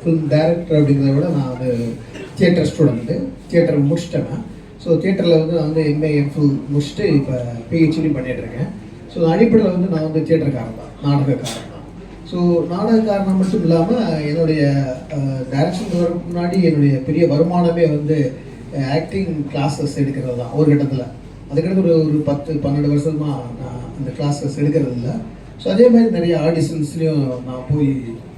Film director அப்படிங்கிறத விட நான் வந்து தியேட்டர் ஸ்டூடெண்ட்டு. தியேட்டர் முடிச்சிட்டேன். ஸோ தியேட்டரில் வந்து நான் வந்து எம்ஏ எம்ஃபில் முடிச்சுட்டு இப்போ பிஹெச்டி பண்ணிகிட்ருக்கேன். ஸோ அடிப்படையில் வந்து நான் வந்து தியேட்டர்காரன் தான், நாடகக்காரன் தான். ஸோ நாடகக்காரன் மட்டும் இல்லாமல் என்னுடைய டைரக்ஷன் வரதுக்கு முன்னாடி என்னுடைய பெரிய வருமானமே வந்து ஆக்டிங் கிளாஸஸ் எடுக்கிறது தான் ஒரு கட்டத்தில். அதுக்கடுத்து ஒரு 10-12 வருஷமாக நான் அந்த கிளாஸஸ் எடுக்கிறது இல்லை. ஸோ அதே மாதிரி நிறைய ஆடிஷன்ஸ்லேயும் நான் போய்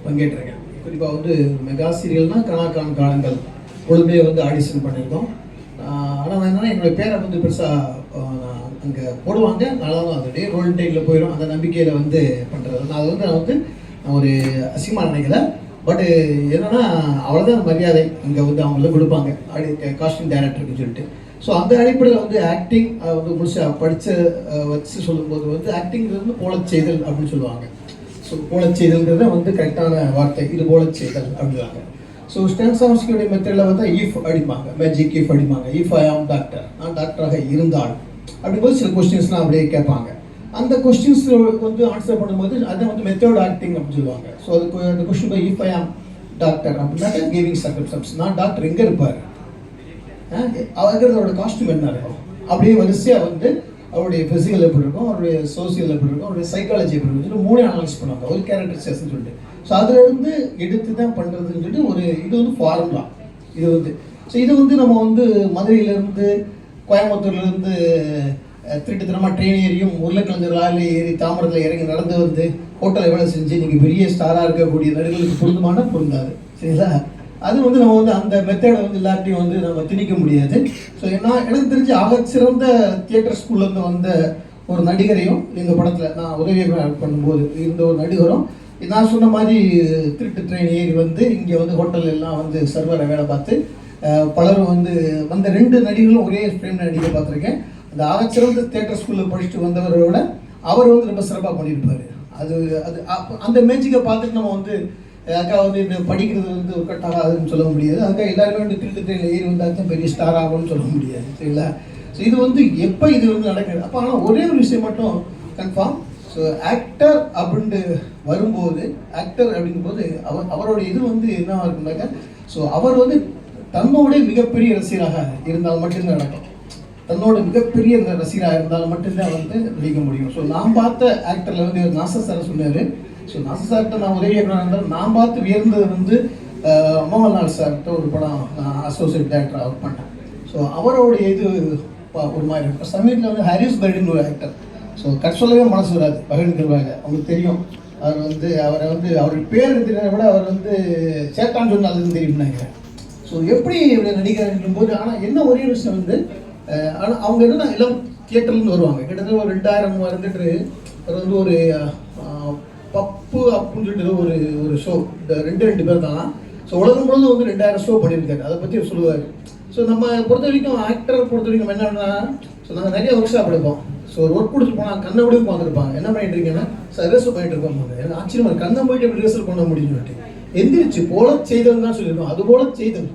பங்கேற்றிருக்கேன். குறிப்பாக வந்து மெகா சீரியல்னால் கனாக்கான் காலங்கள் பொழுதுமே வந்து ஆடிஷன் பண்ணியிருக்கோம். ஆனால் என்னென்னா என்னுடைய பேரை வந்து பெருசாக அங்கே போடுவாங்க, நல்லா தான் அது ரோல் டைமில் போயிடும். அந்த நம்பிக்கையில் வந்து பண்ணுறது நான் வந்து ஒரு அசிங்கமாக நினைக்கல. பட்டு என்னென்னா அவ்வளோதான் மரியாதை இங்கே வந்து அவங்களுக்கு கொடுப்பாங்க காஸ்டியூம் டைரக்டருக்கு சொல்லிட்டு. ஸோ அந்த அடிப்படையில் வந்து ஆக்டிங் வந்து முடிச்சு படித்த வச்சு சொல்லும்போது வந்து ஆக்டிங்கிறது வந்து போலச் செய்தல் அப்படின்னு சொல்லுவாங்க. ஸோ போலச் செய்தல்ங்கிறத வந்து கரெக்டான வார்த்தை, இது போலச் செய்தல் அப்படின்வாங்க. ஸோ ஸ்டான்ஸ்டாவ்ஸ்கியோடைய மெத்தடில் வந்து இஃப் அடிப்பாங்க, மேஜிக் இஃப் அடிப்பாங்க. இஃப் ஐ ஆம் டாக்டர், நான் டாக்டராக இருந்தால் அப்படிங்கும்போது சில கொஸ்டின்ஸ்லாம் அப்படியே கேட்பாங்க. அந்த கொஸ்டின்ஸ் வந்து ஆன்சர் பண்ணும்போது அதை வந்து மெத்தட் ஆக்டிங் அப்படின்னு சொல்லுவாங்க. ஸோ அதுக்கு அந்த கொஸ்டின் இஃப் ஐ ஆம் டாக்டர் அப்படின்னாக்க கிவிங் சர்க்கம்ஸ்டன்ஸ், நான் டாக்டர் எங்கே இருப்பார், அவரோட காஸ்டியூம் என்ன இருக்கும், அப்படியே வரிசையாக வந்து அவருடைய ஃபிசிக்கல் எப்படி இருக்கும், அவருடைய சோசியல் எப்படி இருக்கும், அவருடைய சைக்காலஜி எப்படி இருக்கும், 3 அனலைஸ் பண்ணுவாங்க ஒரு கேரக்டரைசேஷன் சொல்லிட்டு. ஸோ அதிலிருந்து எடுத்து தான் பண்ணுறதுன்னு சொல்லிட்டு இது வந்து ஃபார்முலா இது வந்து. ஸோ இது வந்து நம்ம வந்து மதுரையிலேருந்து கோயம்புத்தூர்லேருந்து திருட்டுத்தனமாக ட்ரெயின் ஏறியும் உருளைக்கிழங்கு லாரியில் ஏறி தாமரத்தில் இறங்கி நடந்து வந்து ஹோட்டலில் வேலை செஞ்சு நீங்கள் பெரிய ஸ்டாராக இருக்கக்கூடிய நடிகர்களுக்கு பொருந்துமான பொருந்தாது. சரிங்களா? அது வந்து நம்ம வந்து அந்த மெத்தடை வந்து எல்லாத்தையும் வந்து நம்ம திணிக்க முடியாது. ஸோ எனக்கு தெரிஞ்சு சிறந்த தியேட்டர் ஸ்கூல்லேருந்து வந்த ஒரு நடிகரையும் எங்கள் படத்தில் நான் உதவியாக பண்ணும்போது இருந்த ஒரு நடிகரும் நான் சொன்ன மாதிரி திருட்டு ட்ரெயின் ஏறி வந்து இங்கே வந்து ஹோட்டல் எல்லாம் வந்து சர்வரை வேலை பார்த்து பலரும் வந்து வந்த 2 நடிகர்களும் ஒரே ஃப்ரேம் நடிகை பார்த்துருக்கேன். அந்த சிறந்த தியேட்டர் ஸ்கூலில் படிச்சுட்டு வந்தவரோட அவர் வந்து ரொம்ப சிறப்பாக பண்ணியிருப்பார். அது அந்த மேஜிக்கை பார்த்துட்டு நம்ம வந்து அக்கா வந்து இந்த படிக்கிறது வந்து ஒரு கட் ஆகாதுன்னு சொல்ல முடியாது. அதுக்காக எல்லாருமே வந்து திருட்டு ட்ரெயினில் ஏறி வந்தால் தான் பெரிய ஸ்டார் ஆகும்னு சொல்ல முடியாது. சரிங்களா? ஸோ இது வந்து எப்போ இது வந்து நடக்குது அப்போ. ஆனால் ஒரே ஒரு விஷயம் மட்டும் கன்ஃபார்ம். ஸோ ஆக்டர் அப்படின்ட்டு வரும்போது, ஆக்டர் அப்படிங்கும்போது அவரோட இது வந்து என்ன இருக்குனாக்கா, ஸோ அவர் வந்து தன்னோட மிகப்பெரிய ரசிகராக இருந்தால் மட்டும்தான் நடக்கும். தன்னோட மிகப்பெரிய ரசிகராக இருந்தால் மட்டும்தான் வந்து நடிக்க முடியும். ஸோ நான் பார்த்த ஆக்டரில் வந்து நாசர் சார் சொன்னார். ஸோ நாசர் சார்கிட்ட நான் உதவியாக இருந்தாலும் நான் பார்த்து வியர்ந்தது வந்து மோகன்லால் சார்கிட்ட ஒரு படம் நான் அசோசியேட் டைரக்டராக ஒர்க் பண்ணேன். ஸோ அவருடைய இது ஒரு மாதிரி இருக்கும். சமீபத்தில் வந்து ஹாரிஸ் பர்டின் ஒரு ஆக்டர். ஸோ சொல்லவே மனசு வராது, பகிர்ந்துருவாங்க. அவங்களுக்கு தெரியும் அவரை வந்து அவருக்கு பேர் தெரியாத விட அவர் வந்து சேத்தான்னு சொன்னால் அதுன்னு தெரியும் நினைக்கிறேன். ஸோ எப்படி இவரை நடிக்கிறாருன்னும் போது ஆனால் என்ன ஒரே விஷயம் வந்து ஆனால் அவங்க என்னன்னா எல்லாம் தியேட்டர்லேருந்து வருவாங்க. கிட்டத்தட்ட ஒரு 2000-3000 தியேட்டரு. அவர் வந்து ஒரு பப்பு அப்புன்னு சொல்லிட்டு ஒரு ஷோ 2 பேர் தான். ஸோ உலகம் முழுவதும் வந்து 2000 ஷோ பண்ணியிருக்காரு. அதை பற்றி சொல்லுவார். ஸோ நம்ம பொறுத்த வரைக்கும் ஆக்டரை பொறுத்த வரைக்கும் என்னன்னா, ஸோ நாங்கள் நிறைய ஒர்க் ஷாப் எடுப்போம். ஸோ ஒரு ஒர்க் கொடுத்துட்டு போனால் கண்ணை விட உட்காந்துருப்பாங்க. என்ன பண்ணிட்டு இருக்கீங்கன்னா சார் ரிஹர்சல் பண்ணிட்டு இருக்கோம். எனக்கு ஆச்சரியமாக கண்ணை போயிட்டு எப்படி ரிஹர்சல் பண்ண முடியும்னு சொல்லிட்டு எந்திரிச்சு போல செய்தல் தான் சொல்லியிருக்கோம். அது போல செய்தல்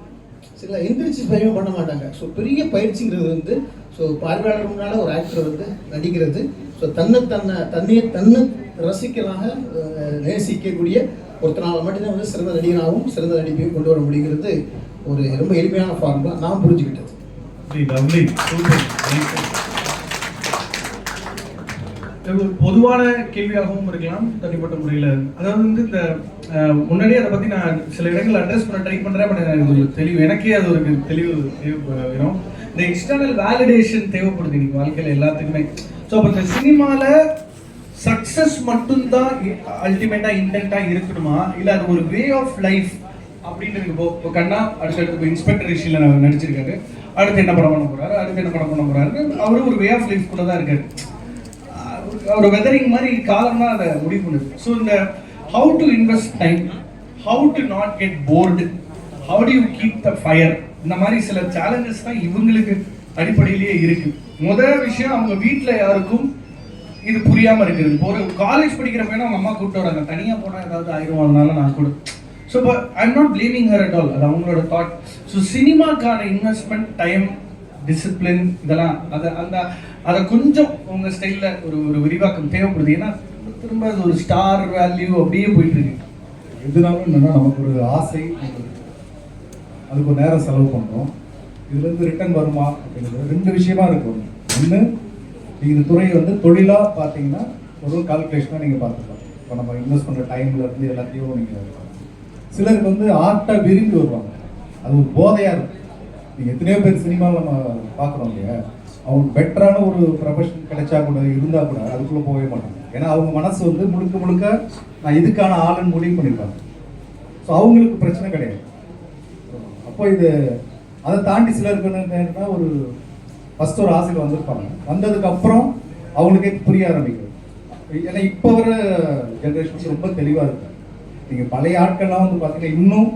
சரிங்களா? எந்திரிச்சு பயிரும் பண்ண மாட்டாங்க. ஸோ பெரிய பயிற்சிங்கிறது வந்து ஸோ பார்வையாளர் முன்னால் ஒரு ஆக்டர் வந்து நடிக்கிறது. ஸோ தன்னை ரசிக்கலாக நேசிக்கக்கூடிய ஒருத்தனால் மட்டும்தான் வந்து சிறந்த நடிகனாகவும் சிறந்த நடிப்பையும் கொண்டு வர முடியுங்கிறது ஒரு ரொம்ப எளிமையான ஃபார்முலா நான் புரிஞ்சுக்கிட்டது. பொதுவான கேள்வியாகவும் இருக்கலாம், தனிப்பட்ட முறையில். அதாவது வந்து இந்த முன்னாடியே அதை பற்றி நான் சில இடங்கள் அட்ரஸ் பண்ண ட்ரை பண்ணுறேன். பட் எனக்கு ஒரு தெளிவு, எனக்கே அது ஒரு தெளிவு வேணும். இந்த எக்ஸ்டர்னல் வேலிடேஷன் தேவைப்படுது இன்னைக்கு வாழ்க்கையில் எல்லாத்துக்குமே. ஸோ அப்போ இந்த சினிமாவில் சக்ஸஸ் மட்டும்தான் அல்டிமேட்டாக இன்டென்ட்டாக இருக்கணுமா, இல்லை அது ஒரு வே ஆஃப் லைஃப் அப்படின்னு இப்போ கண்ணா அடுத்தடுத்து இப்போ இன்ஸ்பெக்டர் ரிஷியில் நடிச்சிருக்காரு. அடுத்து என்ன படம் பண்ண போகிறாரு, அடுத்து என்ன படம் பண்ண போகிறாரு, அவரும் ஒரு வே ஆஃப் லைஃப் கூட தான் இருக்காரு. ஒரு வெதரிங் மாதிரி காலம் தான் அதை முடிவு பண்ணுது. ஸோ இந்த how to invest time, how to not get board, how do you keep the fire, இந்த மாதிரி சில சேலஞ்சஸ் தான் இவங்களுக்கு அடிப்படையிலேயே இருக்கு. முதல் விஷயம், அவங்க வீட்டில் யாருக்கும் இது புரியாமல் இருக்குது. இப்போ ஒரு காலேஜ் படிக்கிற பையனை அவங்க அம்மா கூப்பிட்டு வராங்க, தனியாக போனால் ஏதாவது ஆயிரும், அதனால நான் கூட. ஸோ இப்போ I am not blaming her at all, அது அவங்களோட தாட். ஸோ சினிமாக்கான இன்வெஸ்ட்மெண்ட், டைம், டிசிப்ளின், இதெல்லாம் அதை கொஞ்சம் உங்கள் ஸ்டைலில் ஒரு விரிவாக்கம் தேவைப்படுது. ஏன்னா திரும்ப அது ஒரு ஸ்டார் வேல்யூ அப்படியே போயிட்டு இருக்கு. எதுனாலும் என்னென்னா நமக்கு ஒரு ஆசை, அதுக்கு ஒரு நேரம் செலவு பண்ணுறோம். இதுலேருந்து ரிட்டர்ன் வருமா அப்படிங்கிறது 2 விஷயமா இருக்கும். ஒன்று, இந்த துறையை வந்து தொழிலாக பார்த்தீங்கன்னா ஒரு கால்குலேஷனாக நீங்கள் பார்த்துக்கலாம். இப்போ நம்ம இன்வெஸ்ட் பண்ணுற டைமில் இருந்து எல்லாத்தையும் நீங்கள், சிலருக்கு வந்து ஆர்ட்டாக விரும்பி வருவாங்க, அது ஒரு போதையாக இருக்கும். நீங்கள் எத்தனையோ பேர் சினிமாவில் நம்ம பார்க்குறோம் இல்லையா, அவங்க பெட்டரான ஒரு ப்ரொஃபஷன் கிடைச்சா கூட இருந்தால் கூட அதுக்குள்ளே போகவே மாட்டாங்க. ஏன்னா அவங்க மனசு வந்து முழுக்க முழுக்க நான் இதுக்கான ஆளுன்னு முடிவு பண்ணியிருப்பாங்க. ஸோ அவங்களுக்கு பிரச்சனை கிடையாது. அப்போ இது அதை தாண்டி சிலருக்கு என்னன்னா ஒரு ஃபஸ்ட் ஒரு ஆசையில் வந்திருப்பாங்க, வந்ததுக்கப்புறம் அவங்களுக்கே புரிய ஆரம்பிக்கும். ஏன்னா இப்போ வர ஜென்ரேஷன் ரொம்ப தெளிவாக இருக்கு. நீங்கள் பழைய ஆட்கள்லாம் வந்து பார்த்தீங்கன்னா இன்னும்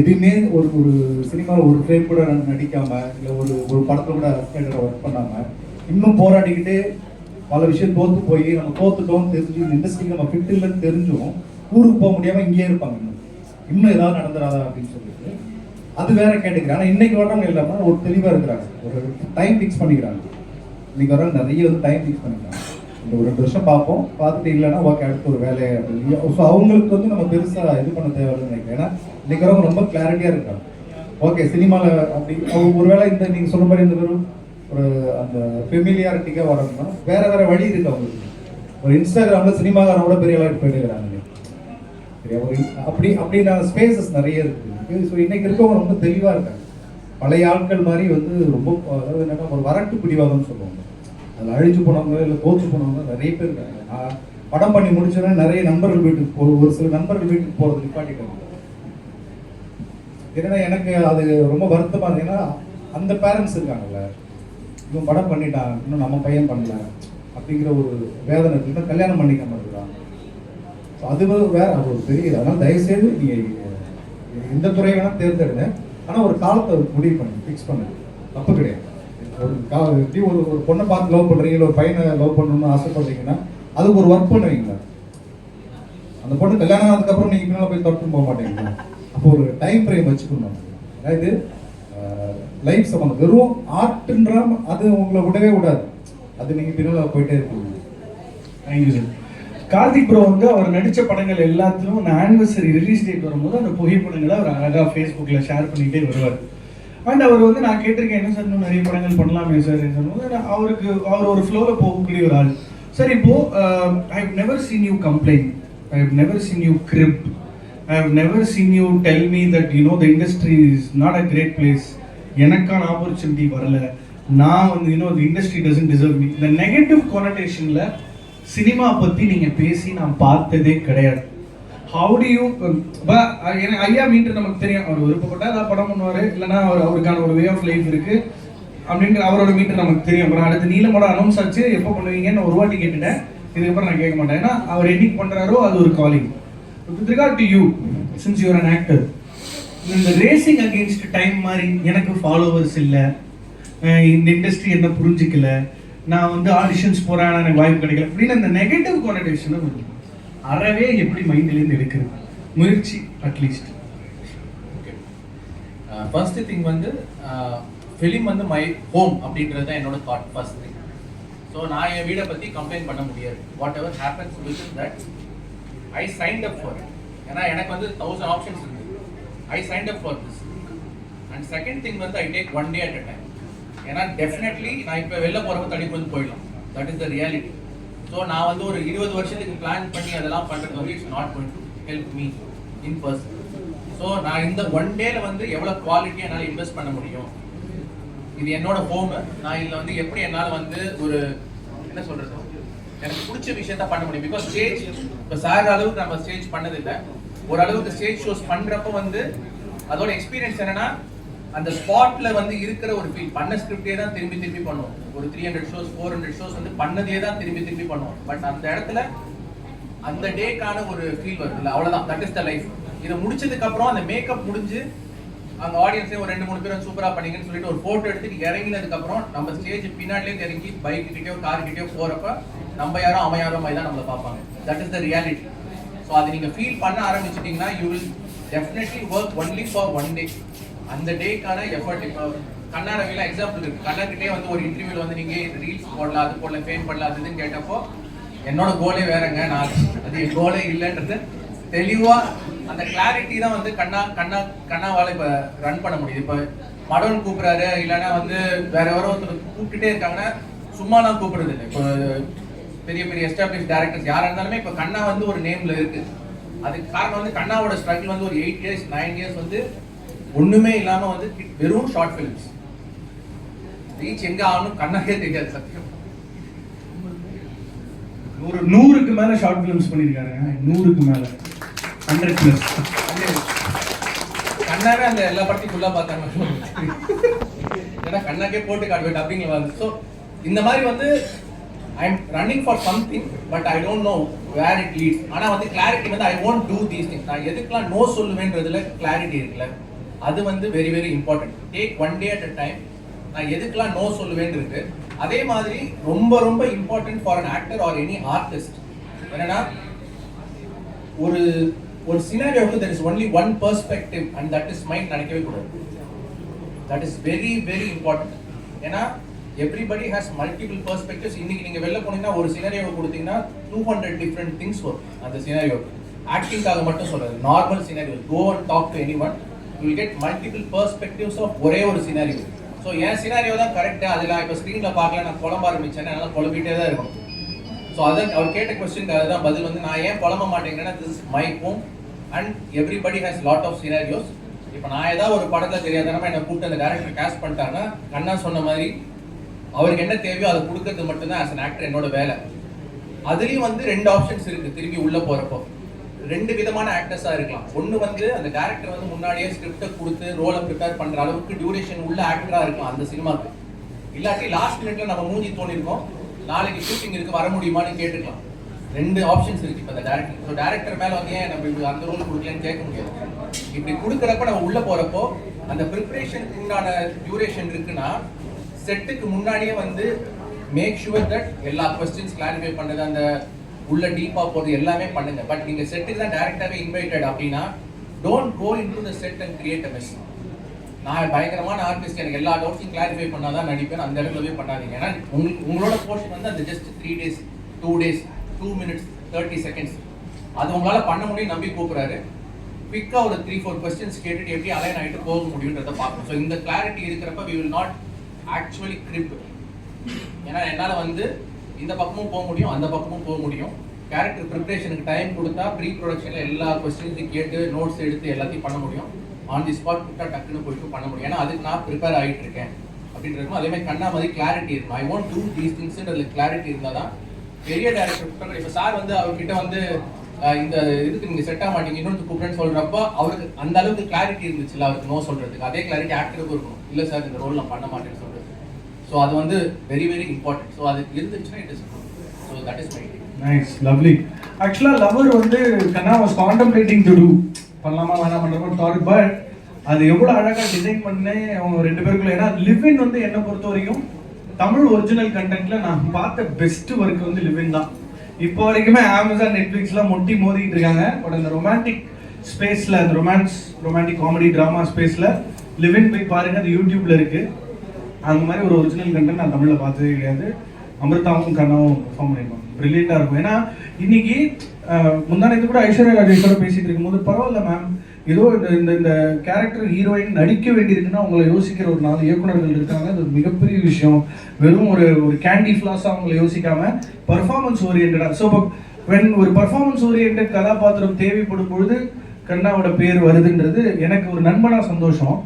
எதுவுமே ஒரு ஒரு சினிமாவில் ஒரு ஃப்ரேம் கூட நடிக்காமல், இல்லை ஒரு படத்தில் கூட அசிஸ்டண்ட்டாக ஒர்க் பண்ணாமல் இன்னும் போராடிக்கிட்டு பல விஷயம் தோற்று போய் நம்ம தோத்துட்டோம்னு தெரிஞ்சு இந்த இண்டஸ்ட்ரிக்கு நம்ம ஃபிட் இல்லைன்னு தெரிஞ்சும் ஊருக்கு போக முடியாமல் இங்கேயே இருப்பாங்க. இன்னும் ஏதாவது நடந்துடாதா அப்படின்னு சொல்லிட்டு அது வேற கேட்டுக்கிறேன். ஆனால் இன்னைக்கு வரவங்க இல்லாமல் ஒரு தெளிவாக இருக்கிறாங்க, ஒரு டைம் ஃபிக்ஸ் பண்ணிக்கிறாங்க. இன்னைக்கு வரவங்க நிறைய வந்து டைம் ஃபிக்ஸ் பண்ணிக்கிறாங்க. இந்த ஒரு 2 வருஷம் பார்ப்போம், பார்த்துட்டு இல்லைன்னா ஓகே அடுத்து ஒரு வேலை அப்படின்னு. ஸோ அவங்களுக்கு வந்து நம்ம பெருசாக இது பண்ண தேவையில்லைன்னு நினைக்கிறேன். ஏன்னா இன்னைக்கு வரவங்க ரொம்ப கிளாரிட்டியாக இருக்காங்க. ஓகே சினிமாவில் அப்படி ஒரு வேளை இந்த நீங்கள் சொல்ல மாதிரி இந்த வெறும் ஒரு அந்த ஃபெமிலியாரிட்டிக்காக வரணும்னா வேற வேற வழி இருக்கு அவங்களுக்கு. ஒரு இன்ஸ்டாகிராமில் சினிமாக்காரனோட பெரிய அளவுக்கு போயிட்டுக்கிறாங்க. சரியா, ஒரு அப்படின்னா ஸ்பேசஸ் நிறைய இருக்குது. ஸோ இன்னைக்கு இருக்கவங்க ரொம்ப தெளிவாக இருக்காங்க. பழைய ஆட்கள் மாதிரி வந்து ரொம்ப, அதாவது என்னன்னா ஒரு வரட்டு பிடிவாதம்னு சொல்லுவாங்க, அதில் அழிஞ்சு போனவங்க இல்லை தோற்று போனவங்க நிறைய பேர் இருக்காங்க. நான் படம் பண்ணி முடிச்சோன்னா நிறைய நண்பர்கள் வீட்டுக்கு ஒரு சில நண்பர்கள் வீட்டுக்கு போகிறது நிப்பாட்டிட்டாங்க. ஏன்னா எனக்கு அது ரொம்ப வருத்தமாக இருக்கு. ஏன்னா அந்த பேரண்ட்ஸ் இருக்காங்கல்ல, இவன் படம் பண்ணிட்டான் இன்னும் நம்ம பையன் பண்ணல அப்படிங்கிற ஒரு வேதனை இருக்கு. இன்னும் கல்யாணம் பண்ணிக்காம இருக்கான். ஸோ அது வேற, அது ஒரு பெரிய. அதனால் தயவுசெய்து நீங்கள் இந்த துறையை வேணால் தேர்ந்தெடுங்க, ஆனால் ஒரு காலத்தை முடிவு பண்ணு, ஃபிக்ஸ் பண்ணு, தப்பு கிடையாது. எப்படி ஒரு பொண்ணை பார்த்து லவ் பண்ணுறீங்க, இல்லை ஒரு பையனை லவ் பண்ணணும்னு ஆசைப்படுறீங்கன்னா அதுக்கு ஒரு ஒர்க் பண்ணுவீங்களா? அந்த பொண்ணு கல்யாணம் ஆனதுக்கப்புறம் நீங்கள் பின்னால் போய் தொட்டு போக மாட்டீங்களா? அப்போ ஒரு டைம் ஃப்ரேம் வச்சுக்கணும். அதாவது லைஃப் சம்மந்தம் வெறும் ஆர்ட்ன்ற அது உங்களை விடவே விடாது, அது நீங்கள் பின்னால் போயிட்டே இருக்கீங்க. Thank you sir. கார்த்திக் ப்ரோ வந்து அவர் நடித்த படங்கள் எல்லாத்திலும் அந்த ஆனிவர்சரி ரிலீஸ் டேட் வரும்போது அந்த புகைப்படங்களை அவர் அழகாக ஃபேஸ்புக்கில் ஷேர் பண்ணிகிட்டே வருவார். அண்ட் அவர் வந்து நான் கேட்டிருக்கேன், என்ன சார் இன்னும் நிறைய படங்கள் பண்ணலாமே சார் சொல்லும்போது அவர் ஒரு ஃப்ளோவில் போகக்கூடிய ஒரு ஆள். சார் இப்போது I have never seen you complaint, I have never seen you gripe, I have never seen you tell me that you know the industry is not a great place, எனக்கான opportunity வரல, நான் வந்து the industry doesn't deserve me. இந்த negative கொனடேஷனில் cinema பற்றி நீங்கள் பேசி நான் பார்த்ததே கிடையாது. ஹவு டு யூ ஐயா மீட்டர் நமக்கு தெரியும், அவர் விருப்பப்பட்டா ஏதாவது படம் பண்ணுவார், இல்லைன்னா அவருக்கான ஒரு வே ஆஃப் லைஃப் இருக்குது அப்படின்ற அவரோட மீட்டர் நமக்கு தெரியும். அப்புறம் அடுத்து நீலமோட அனௌன்ஸ் ஆச்சு, எப்போ பண்ணுவீங்கன்னு ஒரு வாட்டி கேட்டுட்டேன், இதுக்கப்புறம் நான் கேட்க மாட்டேன். ஏன்னா அவர் என்னைக்கு பண்ணுறாரோ அது ஒரு calling. With regard to you, since you're an actor, இந்த ரேசிங் அகெயின்ஸ்ட் டைம் மாதிரி எனக்கு ஃபாலோவர்ஸ் இல்லை, இந்த இண்டஸ்ட்ரி என்ன புரிஞ்சிக்கல, நான் வந்து ஆடிஷன்ஸ் போகிறேன் எனக்கு வாய்ப்பு கிடைக்கல அப்படின்னு அந்த நெகட்டிவ் கானடேஷனை அறவே எப்படி மைண்ட்லேருந்து எடுக்கிறது முயற்சி அட்லீஸ்ட்? ஓகே, ஃபர்ஸ்ட் திங் வந்து ஃபிலிம் வந்து மை ஹோம் அப்படின்றது தான் என்னோட தாட் ஃபர்ஸ்ட் திங். ஸோ நான் என் வீடை பற்றி கம்ப்ளைண்ட் பண்ண முடியாது. Whatever happens with that I signed up for. ஏன்னா எனக்கு வந்து 1000 ஆப்ஷன்ஸ் இருக்குது. I signed up for this. And second thing வந்து I take 1 day at a time. ஏன்னா டெஃபினெட்லி நான் இப்போ வெளில போகிறப்ப தடிப்பு வந்து போயிடலாம். That is the reality. So நான் வந்து ஒரு 20 வருஷத்துக்கு பிளான் பண்ணி அதெல்லாம் பண்ணுறது வந்து it's not going to help me in person. So நான் இந்த 1 day வந்து எவ்வளோ குவாலிட்டியாக என்னால் இன்வெஸ்ட் பண்ண முடியும், இது என்னோட ஹோமு, நான் இதில் வந்து எப்படி என்னால் வந்து ஒரு என்ன சொல்கிறது, எனக்கு பிடிச்ச விஷயத்த பண்ண முடியும். பிகாஸ் ஸ்டேஜ் இப்போ சார் அளவுக்கு நம்ம ஸ்டேஜ் பண்ணதில்லை. ஓரளவுக்கு ஸ்டேஜ் ஷோஸ் பண்ணுறப்ப வந்து அதோட எக்ஸ்பீரியன்ஸ் என்னென்னா அந்த ஸ்பாட்ல வந்து இருக்கிற ஒரு ஃபீல். பண்ண ஸ்கிரிப்டே தான் திரும்பி திரும்பி பண்ணுவோம். ஒரு 300 ஷோஸ் 400 ஷோஸ் வந்து பண்ணதே தான் திரும்பி திரும்பி பண்ணுவோம். பட் அந்த இடத்துல அந்த டேக்கான ஒரு ஃபீல் வருதுல்ல, அவ்வளோதான். That is the life. இதை முடிச்சதுக்கு அப்புறம் அந்த மேக்கப் முடிஞ்சு அங்கே ஆடியன்ஸே ஒரு 2-3 பேரும் சூப்பராக பண்ணீங்கன்னு சொல்லிட்டு ஒரு ஃபோட்டோ எடுத்துட்டு இறங்கினதுக்கு அப்புறம் நம்ம ஸ்டேஜ் பின்னாடிலேருந்து இறங்கி பைக் கிட்டேயோ கார் கிட்டேயோ போகிறப்ப நம்ம யாரோ அவன் யாரோ மாதிரி தான் நம்மளை பார்ப்பாங்க. That is the reality. So அதை நீங்கள் ஃபீல் பண்ண ஆரம்பிச்சிட்டிங்கன்னா you will definitely work only for 1 day. அந்த டேக்கான எஃபர்ட். இப்போ கண்ணாரவில எக்ஸாம்பிள் இருக்கு. கண்ணர்கிட்டே வந்து ஒரு இன்டர்வியூல வந்து நீங்க ரீல்ஸ் போடலாம், அது போடல, ஃபேம் பண்ணலாம், அது இதுன்னு கேட்டப்போ என்னோட கோலே வேறங்க, நான் அது என் கோலே இல்லைன்றது தெளிவா அந்த கிளாரிட்டி தான் வந்து கண்ணாவால இப்போ ரன் பண்ண முடியுது. இப்போ மடவன் கூப்பிடுறாரு, இல்லைன்னா வந்து வேற யாரோ ஒருத்தர் கூப்பிட்டுட்டே இருக்காங்கன்னா சும்மாலாம் கூப்பிடுறது இல்லை. இப்போ பெரிய பெரிய எஸ்டாப்ளிஷ் டேரக்டர்ஸ் யாராக இருந்தாலுமே இப்போ கண்ணா வந்து ஒரு நேம்ல இருக்கு. அதுக்கு காரணம் வந்து கண்ணாவோட ஸ்ட்ரகிள் வந்து ஒரு 8 இயர்ஸ் 9 இயர்ஸ் வந்து ஒண்ணுமே இல்லாம வந்து வெறும் ஷார்ட் ஃபிலிம்ஸ். ரீச் எங்க ஆகணும் கண்ணாக்கே தெரியாது சத்தியம். 100க்கு மேல ஷார்ட் ஃபிலிம்ஸ் பண்ணிருக்காரு. 100க்கு மேல 100+. கண்ணாவே அந்த எல்லா படத்தையும் ஃபுல்லா பார்த்தாங்க. ஏன்னா கண்ணாக்கே போட்டு காட்டுவேன் டப்பிங்ல வந்து. ஸோ இந்த மாதிரி வந்து I am running for something but I don't know where it leads. ஆனா வந்து கிளாரிட்டி வந்து I won't do these things. நான் எதுக்கெல்லாம் நோ சொல்லுவேன்றதுல கிளாரிட்டி இருக்குல்ல, அது வந்து very very important. Take one day at a time. நான் எதுக்கெல்லாம் நோ சொல்லுவேன் இருக்கு. அதே மாதிரி ரொம்ப ரொம்ப important for an actor or any artist என்னன்னா, ஒரு சினாரியோக்கு there is only one perspective and that is mine நினைக்கவே கூடாது. That is very very important. ஏன்னா everybody has multiple perspectives. இன்னைக்கு நீங்க வெளில போனீங்கன்னா ஒரு சினாரியோவை கொடுத்தீங்கன்னா 200 different things வரும் அந்த சினாரியோ. ஆக்டிங்காக மட்டும் சொல்றது, normal scenario go and talk to anyone, you will get multiple perspectives of ஒரே ஒரு சினாரியோ. ஸோ என் சினாரியோ தான் கரெக்ட், அதில் இப்போ ஸ்க்ரீன்ல பார்க்கல நான் குழம்ப ஆரம்பிச்சேன்னா என்னால் குழம்பிட்டே தான் இருக்கும். ஸோ அதான் அவர் கேட்ட கொஸ்டின் தான் பதில் வந்து நான் ஏன் குழம்ப மாட்டேங்கிறேன்னா this is my home and everybody has lot of scenarios. இப்போ நான் ஏதாவது ஒரு படத்தில் தெரியாதனமா என்னை கூப்பிட்டு அந்த டேரக்டர் கேஸ்ட் பண்ணிட்டாங்கன்னா கண்ணா சொன்ன மாதிரி அவருக்கு என்ன தேவையோ அதை கொடுக்கறது மட்டும்தான் ஆஸ் அன் ஆக்டர் என்னோட வேலை. அதுலேயும் வந்து 2 ஆப்ஷன்ஸ் இருக்கு. திரும்பி உள்ள போறப்போ 2 விதமான ஆக்டர்ஸா இருக்கலாம். ஒன்று வந்து அந்த டேரக்டர் வந்து முன்னாடியே ஸ்கிரிப்டை கொடுத்து ரோலை ப்ரிப்பேர் பண்ற அளவுக்கு டியூரேஷன் உள்ள ஆக்டரா இருக்கலாம் அந்த சினிமாக்கு. இல்லாட்டி லாஸ்ட் மினிட்ல நம்ம மூஞ்சி தோணிருக்கோம், நாளைக்கு ஷூட்டிங் இருக்கு வர முடியுமான்னு கேட்டுக்கலாம். 2 ஆப்ஷன்ஸ் இருக்கு இப்போ அந்த டேரக்டர். ஸோ டேரக்டர் மேல வந்து ஏன் நம்ம இப்படி அந்த ரோல் கொடுக்கலன்னு கேட்க முடியாது. இப்படி கொடுக்குறப்ப நம்ம உள்ள போறப்போ அந்த ப்ரிப்பரேஷனுக்கு உண்டான டியூரேஷன் இருக்குன்னா செட்டுக்கு முன்னாடியே வந்து மேக் ஷுவர் தட் எல்லா கொஸ்டின்ஸ் கிளாரிஃபை பண்ணது, அந்த உள்ள டீப்பா போறது எல்லாமே பண்ணுங்க. பட் நீங்க செட்டுக்கு தான் டைரக்டாவே இன்வைட்டட் அப்படின்னா don't go into the set and create a mess. நான் பயங்கரமான ஆர்டிஸ்ட், எனக்கு எல்லா டவுட்ஸையும் கிளாரிஃபை பண்ணாதான் நடிப்பேன், அந்த இடத்துல போய் பண்ணாதீங்க. ஏன்னா உங்களோட போர்ஷன் வந்து அது just 3 days 2 days 2 minutes 30 seconds. அது உங்களால பண்ண முடியும் நம்பி கூப்பிடுறாரு. குவிக்கா ஒரு 3-4 கொஸ்டின்ஸ் கேட்டுட்டு எப்படி அலைன் ஆகிட்டு போக முடியுன்றதை பார்க்கணும். ஸோ இந்த கிளாரிட்டி இருக்கிறப்ப we will not actually crib. ஏன்னா என்னால் வந்து இந்த பக்கமும் போக முடியும் அந்த பக்கமும் போக முடியும். கேரக்டர் ப்ரிப்பரேஷனுக்கு டைம் கொடுத்தா ப்ரீ ப்ரொடக்ஷனில் எல்லா கொஸ்டின்ஸையும் கேட்டு நோட்ஸ் எடுத்து எல்லாத்தையும் பண்ண முடியும். ஆன் தி ஸ்பாட் கூட்டா டக்குன்னு போயிட்டு பண்ண முடியும். ஏன்னா அதுக்கு நான் ப்ரிப்பேர் ஆகிட்டு இருக்கேன் அப்படின்றதுக்கும் அதே மாதிரி கண்ணா மாதிரி கிளாரிட்டி இருக்கும். ஐ வாண்ட் டூ தீஸ் திங்ஸ்ன்றதுல கிளாரிட்டி இருந்தால் தான் பெரிய டேரக்டர். இப்போ சார் வந்து அவர்கிட்ட வந்து இந்த இதுக்கு நீங்கள் செட் ஆக மாட்டீங்க இன்னொன்று கூப்பிடுன்னு சொல்கிறப்ப அவருக்கு அந்த அளவுக்கு கிளாரிட்டி இருந்துச்சுல்ல அவருக்கு நோ சொல்கிறதுக்கு. அதே கிளாரிட்டி ஆக்டருக்கும் இருக்கும். இல்லை சார் இந்த ரோல் நான் பண்ண மாட்டேன்னு சொல்கிறது. ஸோ அது வந்து வெரி வெரி இம்பார்ட்டன்ட். ஸோ அது இருந்துச்சுன்னா it is so that is my nice lovely. ஆக்சுவலாக லவர் வந்து கண்ணா வாஸ் கான்டம்ப்ளேட்டிங் டு டூ பண்ணலாமா வேணாம் பண்ணுறப்போ தாட். பட் அது எவ்வளோ அழகாக டிசைன் பண்ணே அவங்க 2 பேருக்குள்ள. ஏன்னா லிவின் வந்து என்னை பொறுத்த வரைக்கும் தமிழ் ஒரிஜினல் கண்டென்ட்ல நான் பார்த்த பெஸ்ட் ஒர்க் வந்து லிவின் தான். இப்போ வரைக்குமே அமேசான் நெட்ஃப்ளிக்ஸ்லாம் மொட்டி மோதிட்டு இருக்காங்க. பட் அந்த ரொமான்டிக் ஸ்பேஸில், அந்த ரொமான்டிக் காமெடி ட்ராமா ஸ்பேஸில் லிவின் போய் பாருங்க, அது யூடியூப்ல இருக்கு. அந்த மாதிரி ஒரு ஒரிஜினல் கண்டென்ட் நான் தமிழில் பார்த்ததே கிடையாது. அமிர்தாவும் கண்ணாவும் பெர்ஃபார்ம் பண்ணிருப்பாங்க, பிரில்லியண்டாக இருக்கும். ஏன்னா இன்னைக்கு முந்தானத்து கூட ஐஸ்வர்யா ராஜேஷோட பேசிட்டு இருக்கும்போது பரவாயில்ல மேம், ஏதோ இந்த கேரக்டர் ஹீரோயின் நடிக்க வேண்டியிருக்குன்னா அவங்களை யோசிக்கிற ஒரு 4 இயக்குனர்கள் இருக்காங்க. அது ஒரு மிகப்பெரிய விஷயம். வெறும் ஒரு கேண்டி ஃபிளாஸாக அவங்களை யோசிக்காம பர்ஃபார்மன்ஸ் ஓரியன்டா. ஸோ ஒரு பர்ஃபார்மன்ஸ் ஓரியன்ட் கதாபாத்திரம் தேவைப்படும் பொழுது கண்ணாவோட பேர் வருதுன்றது எனக்கு ஒரு நண்பனாக சந்தோஷம்.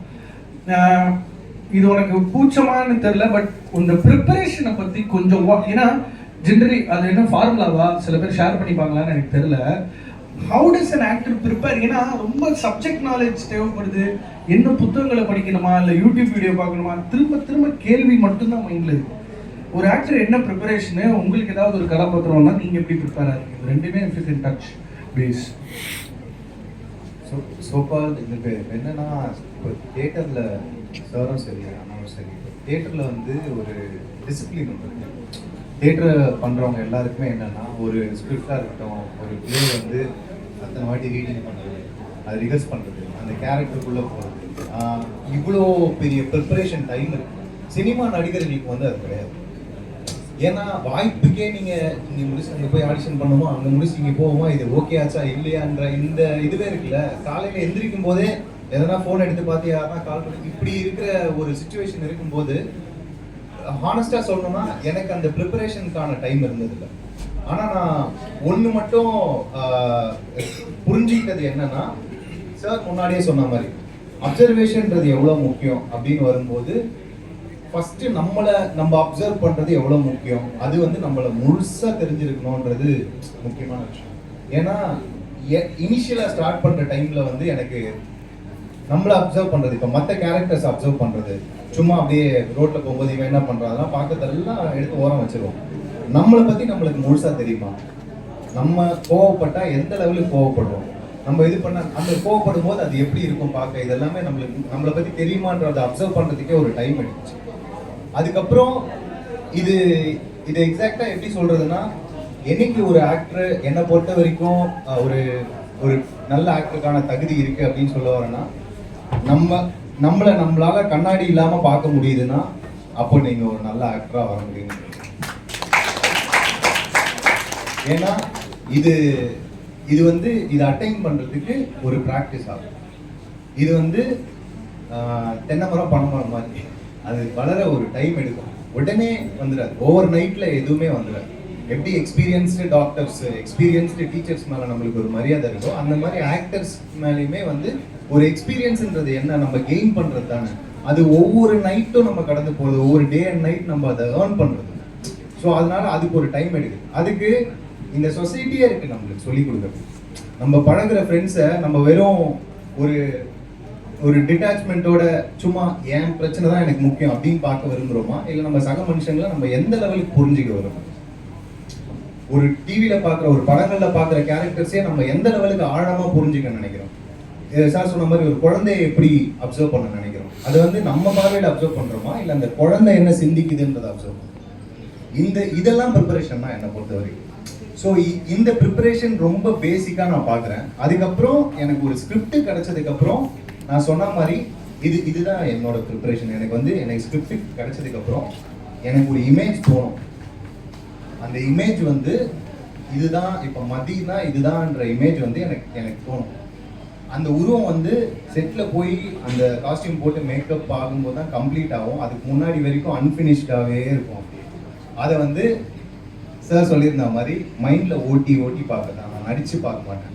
இது உனக்கு பூச்சமானு தெரியல, பட் இந்த ப்ரிப்பரேஷனை பற்றி கொஞ்சம் ஏன்னா ஜென்ரலி அது என்ன ஃபார்முலாவா சில பேர் ஷேர் பண்ணிப்பாங்களான்னு எனக்கு தெரியல. How does an actor prepare? ஏன்னா ரொம்ப சப்ஜெக்ட் நாலேஜ் தேவைப்படுது. என்ன புத்தகங்களை படிக்கணுமா இல்லை யூடியூப் வீடியோ பார்க்கணுமா, திரும்ப திரும்ப கேள்வி மட்டும்தான் மைண்டில் இருக்கு. ஒரு ஆக்டர் என்ன ப்ரிப்பரேஷனு, உங்களுக்கு ஏதாவது ஒரு கதாபாத்திரம்னா நீங்கள் எப்படி ப்ரிப்பேர் ஆகிறீங்க? ரெண்டுமே இஃப் இன் டச் பேஸ். சோபால் இது என்னன்னா, இப்போ தியேட்டரில் சாரும் சரி அண்ணாவும் சரி, தியேட்டரில் வந்து ஒரு டிசிப்ளின் ஒன்று இருக்குது. தியேட்டர் பண்ணுறவங்க எல்லாருக்குமே என்னென்னா, ஒரு ஸ்கிரிப்டாக இருக்கட்டும், ஒரு பிளே வந்து அத்தனை வாட்டி ரீடிங் பண்ணுறது, அது ரிஹர்ஸ் பண்ணுறது, அந்த கேரக்டருக்குள்ளே போகிறது, இவ்வளோ பெரிய ப்ரிப்பரேஷன் டைம் இருக்குது. சினிமா நடிகர்களுக்கு வந்து அது கிடையாது. ஏன்னா வாய்ப்புக்கே நீங்க முடிச்சு அங்கே போய் ஆடிஷன் பண்ணுமோ, அங்கே முடிச்சு இங்கே போவோமா, இது ஓகே ஆச்சா இல்லையான்ற இந்த இதுவே இருக்குல்ல. காலையில் எந்திரிக்கும் போதே எதனா ஃபோன் எடுத்து பார்த்து யாருன்னா கால் பண்ணி இப்படி இருக்கிற ஒரு சுச்சுவேஷன் இருக்கும்போது ஹானஸ்டாக சொல்லணும்னா எனக்கு அந்த ப்ரிப்பரேஷனுக்கான டைம் இருந்ததில்லை. ஆனால் நான் ஒன்று மட்டும் புரிஞ்சுக்கிட்டது என்னன்னா, சார் முன்னாடியே சொன்ன மாதிரி அப்சர்வேஷன்ன்றது எவ்வளோ முக்கியம் அப்படின்னு வரும்போது ஃபஸ்ட்டு நம்ம அப்சர்வ் பண்ணுறது எவ்வளோ முக்கியம், அது வந்து நம்மளை முழுசாக தெரிஞ்சிருக்கணுன்றது முக்கியமான விஷயம். ஏன்னா இனிஷியலாக ஸ்டார்ட் பண்ணுற டைமில் வந்து எனக்கு நம்மளை அப்சர்வ் பண்ணுறது, இப்போ மற்ற கேரக்டர்ஸ் அப்சர்வ் பண்ணுறது, சும்மா அப்படியே ரோட்டில் போகும்போது இவன் என்ன பண்ணுறான் அதெல்லாம் பார்க்கறதெல்லாம் எடுத்து ஓரம் வச்சிருவோம். நம்மளை பற்றி நம்மளுக்கு முழுசாக தெரியுமா, நம்ம கோவப்பட்டால் எந்த லெவலுக்கு கோவப்படுவோம், நம்ம இது பண்ண அந்த கோவப்படும் போது அது எப்படி இருக்கும் பார்க்க, இதெல்லாமே நம்மளை பற்றி தெரியுமான்றதை அப்சர்வ் பண்ணுறதுக்கே ஒரு டைம் எடுத்துச்சு. அதுக்கப்புறம் இது எக்ஸாக்டாக எப்படி சொல்கிறதுனா, என்னைக்கு ஒரு ஆக்டர் என்னை பொறுத்த வரைக்கும் ஒரு நல்ல ஆக்டருக்கான தகுதி இருக்குது அப்படின்னு சொல்ல வரேன்னா, நம்மளால கண்ணாடி இல்லாமல் பார்க்க முடியுதுன்னா அப்போ நீங்கள் ஒரு நல்ல ஆக்டராக வர முடியும். ஏன்னா இது வந்து இதை அட்டைன் பண்ணுறதுக்கு ஒரு ப்ராக்டிஸ் ஆகும். இது வந்து தென்னை மரம் பனை மரம் மாதிரி அது வளர ஒரு டைம் எடுக்கும். உடனே வந்துடாது, ஓவர் நைட்டில் எதுவுமே வந்துடாது. எப்படி எக்ஸ்பீரியன்ஸ்டு டாக்டர்ஸ் எக்ஸ்பீரியன்ஸ்டு டீச்சர்ஸ் மேலே நம்மளுக்கு ஒரு மரியாதை இருக்கோ, அந்த மாதிரி ஆக்டர்ஸ் மேலேயுமே வந்து ஒரு எக்ஸ்பீரியன்ஸ்ன்றது என்ன, நம்ம கெயின் பண்ணுறது தானே. அது ஒவ்வொரு நைட்டும் நம்ம கடந்து போகிறது, ஒவ்வொரு டே அண்ட் நைட் நம்ம அதை ஏர்ன் பண்ணுறது. ஸோ அதனால அதுக்கு ஒரு டைம் எடுக்குது. அதுக்கு இந்த சொசைட்டியே இருக்குது நம்மளுக்கு சொல்லிக் கொடுக்குறது. நம்ம பழகுற ஃப்ரெண்ட்ஸை நம்ம வெறும் ஒரு டிட்டாச்மெண்ட்டோட சும்மா என் பிரச்சனை தான் எனக்கு முக்கியம் அப்படின்னு பார்க்க விரும்புகிறோமா, இல்லை நம்ம சக மனுஷங்களை நம்ம எந்த லெவலுக்கு புரிஞ்சுக்க வரோம். ஒரு டிவியில் பார்க்குற ஒரு படங்களில் பார்க்குற கேரக்டர்ஸே நம்ம எந்த லெவலுக்கு ஆழமாக புரிஞ்சுக்க நினைக்கிறோம். சார் சொன்ன மாதிரி ஒரு குழந்தைய எப்படி அப்சர்வ் பண்ண நினைக்கிறோம், அது வந்து நம்ம பார்வையில் அப்சர்வ் பண்ணுறோமா இல்லை அந்த குழந்தை என்ன சிந்திக்குதுன்றதை அப்சர்வ் பண்ணுறோம். இதெல்லாம் ப்ரிப்பரேஷன் தான் என்னை பொறுத்த வரைக்கும். ஸோ இந்த ப்ரிப்பரேஷன் ரொம்ப பேசிக்காக நான் பார்க்குறேன். அதுக்கப்புறம் எனக்கு ஒரு ஸ்கிரிப்ட் கிடைச்சதுக்கப்புறம் நான் சொன்ன மாதிரி இதுதான் என்னோட ப்ரிப்பரேஷன். எனக்கு ஸ்கிரிப்ட் கிடைச்சதுக்கப்புறம் எனக்கு ஒரு இமேஜ் தோணும். அந்த இமேஜ் வந்து இதுதான், இப்போ மதினா இதுதான்ற இமேஜ் வந்து எனக்கு தோணும். அந்த உருவம் வந்து செட்டில் போய் அந்த காஸ்டியூம் போட்டு மேக்கப் ஆகும்போது தான் கம்ப்ளீட் ஆகும். அதுக்கு முன்னாடி வரைக்கும் அன்ஃபினிஷ்டாகவே இருக்கும். அதை வந்து சார் சொல்லியிருந்த மாதிரி மைண்டில் ஓட்டி பார்க்க தான், நான் நடித்து பார்க்க மாட்டேன்.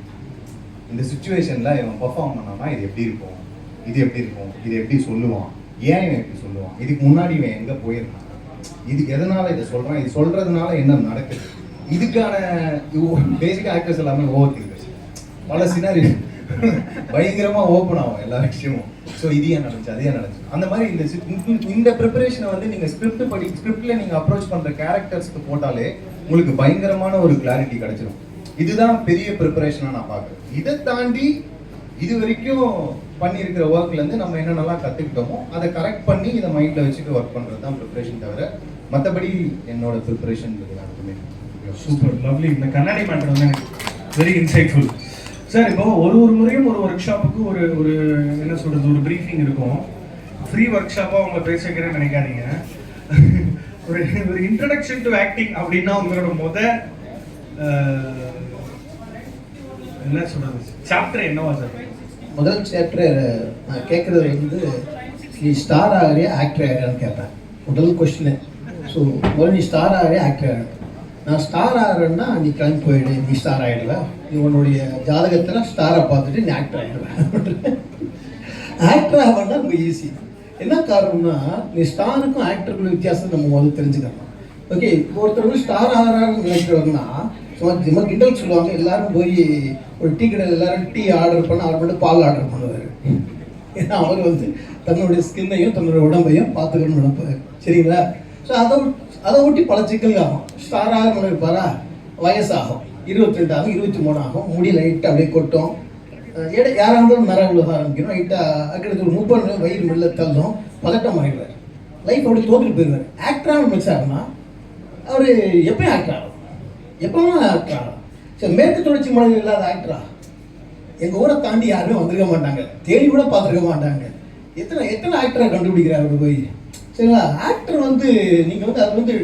இந்த சுச்சுவேஷனில் இவன் பர்ஃபார்ம் பண்ணான்னா இது எப்படி இருக்கும், இது எப்படி சொல்லுவான், ஏன் இவன் எப்படி சொல்லுவான், இதுக்கு முன்னாடி இவன் எங்கே போயிருக்கான், இது எதனால் இதை சொல்கிறான், இது சொல்கிறதுனால என்ன நடக்குது. இதுக்கான பேசிக் ஆக்டர்ஸ் எல்லாமே ஓவர் திங்கர்ஸ். பல சினாரி பயங்கரமாக ஓப்பன் ஆகும் எல்லா விஷயமும். ஸோ இது ஏன் நடந்துச்சு, அது ஏன் நடந்துச்சு, அந்த மாதிரி இந்த ப்ரிப்பரேஷனை வந்து நீங்கள் ஸ்கிரிப்டில் நீங்கள் அப்ரோச் பண்ணுற கேரக்டர்ஸ்க்கு போட்டாலே உங்களுக்கு பயங்கரமான ஒரு கிளாரிட்டி கிடைச்சிடும். இதுதான் பெரிய ப்ரிப்பரேஷனாக நான் பார்க்குறேன். இதை தாண்டி இது வரைக்கும் பண்ணியிருக்கிற ஒர்க்லேருந்து நம்ம என்னென்னலாம் கற்றுக்கிட்டோமோ அதை கரெக்ட் பண்ணி இதை மைண்டில் வச்சுட்டு ஒர்க் பண்ணுறது தான் ப்ரிப்பரேஷன். தவிர மற்றபடி என்னோட ப்ரிப்பரேஷன் எல்லாருக்குமே சூப்பர் லவ்லி. இந்த கண்ணாடி மேட்டர் வந்து எனக்கு வெரி இன்சைட்ஃபுல். சார் இப்போ ஒரு முறையும் ஒரு ஒர்க் ஷாப்புக்கு ஒரு என்ன சொல்கிறது, ஒரு ப்ரீஃபிங் இருக்கும். ஃப்ரீ ஒர்க் ஷாப்பாக உங்களை பேச வைக்கிறேன்னு நினைக்காதீங்க. ஒரு இன்ட்ரடக்ஷன் டு ஆக்டிங் அப்படின்னா உங்களோட என்ன சொல்கிறது சாப்டர் என்னவா சார்? முதல் சாப்டர் நான் கேட்குறது வந்து நீ ஸ்டார் ஆகிறியா ஆக்டர் ஆகிறான்னு கேட்பேன். முதல் கொஸ்டின். ஸோ முதல்ல நீ ஸ்டார் ஆகிறியா ஆக்டர் ஆகிற. நான் ஸ்டார் ஆகிறேன்னா நீ கிளம்பி போயிடு, நீ ஸ்டார் ஆகிடுவ. நீ உன்னுடைய ஜாதகத்தில் ஸ்டாரை பார்த்துட்டு நீ ஆக்டர் ஆகிடுவேன். ஆக்டர் ஆகணும்னா ரொம்ப ஈஸி. என்ன காரணம்னா நீ ஸ்டாருக்கும் ஆக்டருக்குள்ள வித்தியாசம் நம்ம முதல்ல தெரிஞ்சுக்கணும். ஓகே, ஒருத்தர் வந்து ஸ்டார் ஆகிறாருன்னு நினைக்கிறவங்கன்னா சும்மா கிண்டல் சொல்லுவாங்க. எல்லாரும் போய் ஒரு டீ கடையில் எல்லாரும் டீ ஆர்டர் பண்ண அவர் மட்டும் பால் ஆர்டர் பண்ணுவார். ஏன்னா அவர் வந்து தன்னுடைய ஸ்கின்னையும் தன்னுடைய உடம்பையும் பார்த்துக்கணும்னு நினைப்பார். சரிங்களா? ஸோ அதை ஒட்டி பல சிக்கல் ஆகும். ஸ்டார் ஆகணும்னு இருப்பாரா, வயசாகும், 22 ஆகும், 23 ஆகும், முடி லைட்டாக அப்படியே கொட்டும், யாராக இருந்தாலும் நிறைய உள்ள ஆரம்பிக்கணும், லைட்டாக கிட்டத்தட்ட ஒரு 30 வயிறு மெல்ல தள்ளும், பதட்டம் ஆகிடுவார், லைஃப் அப்படி தோற்றுட்டு போயிடுவார். ஆக்டராக வச்சாருன்னா அவர் எப்பயும் ஆக்டர் ஆகும், எப்பவும் ஆக்டர் ஆகும். சரி, மேற்கு தொடர்ச்சி மலையில் இல்லாத ஆக்டரா எங்கள் ஊரை தாண்டி யாருமே வந்திருக்க மாட்டாங்க, தேடி கூட பார்த்துருக்க மாட்டாங்க. எத்தனை ஆக்டரை கண்டுபிடிக்கிறார் அவர் போய். சரிங்களா? ஆக்டர் வந்து நீங்கள் வந்து அது வந்து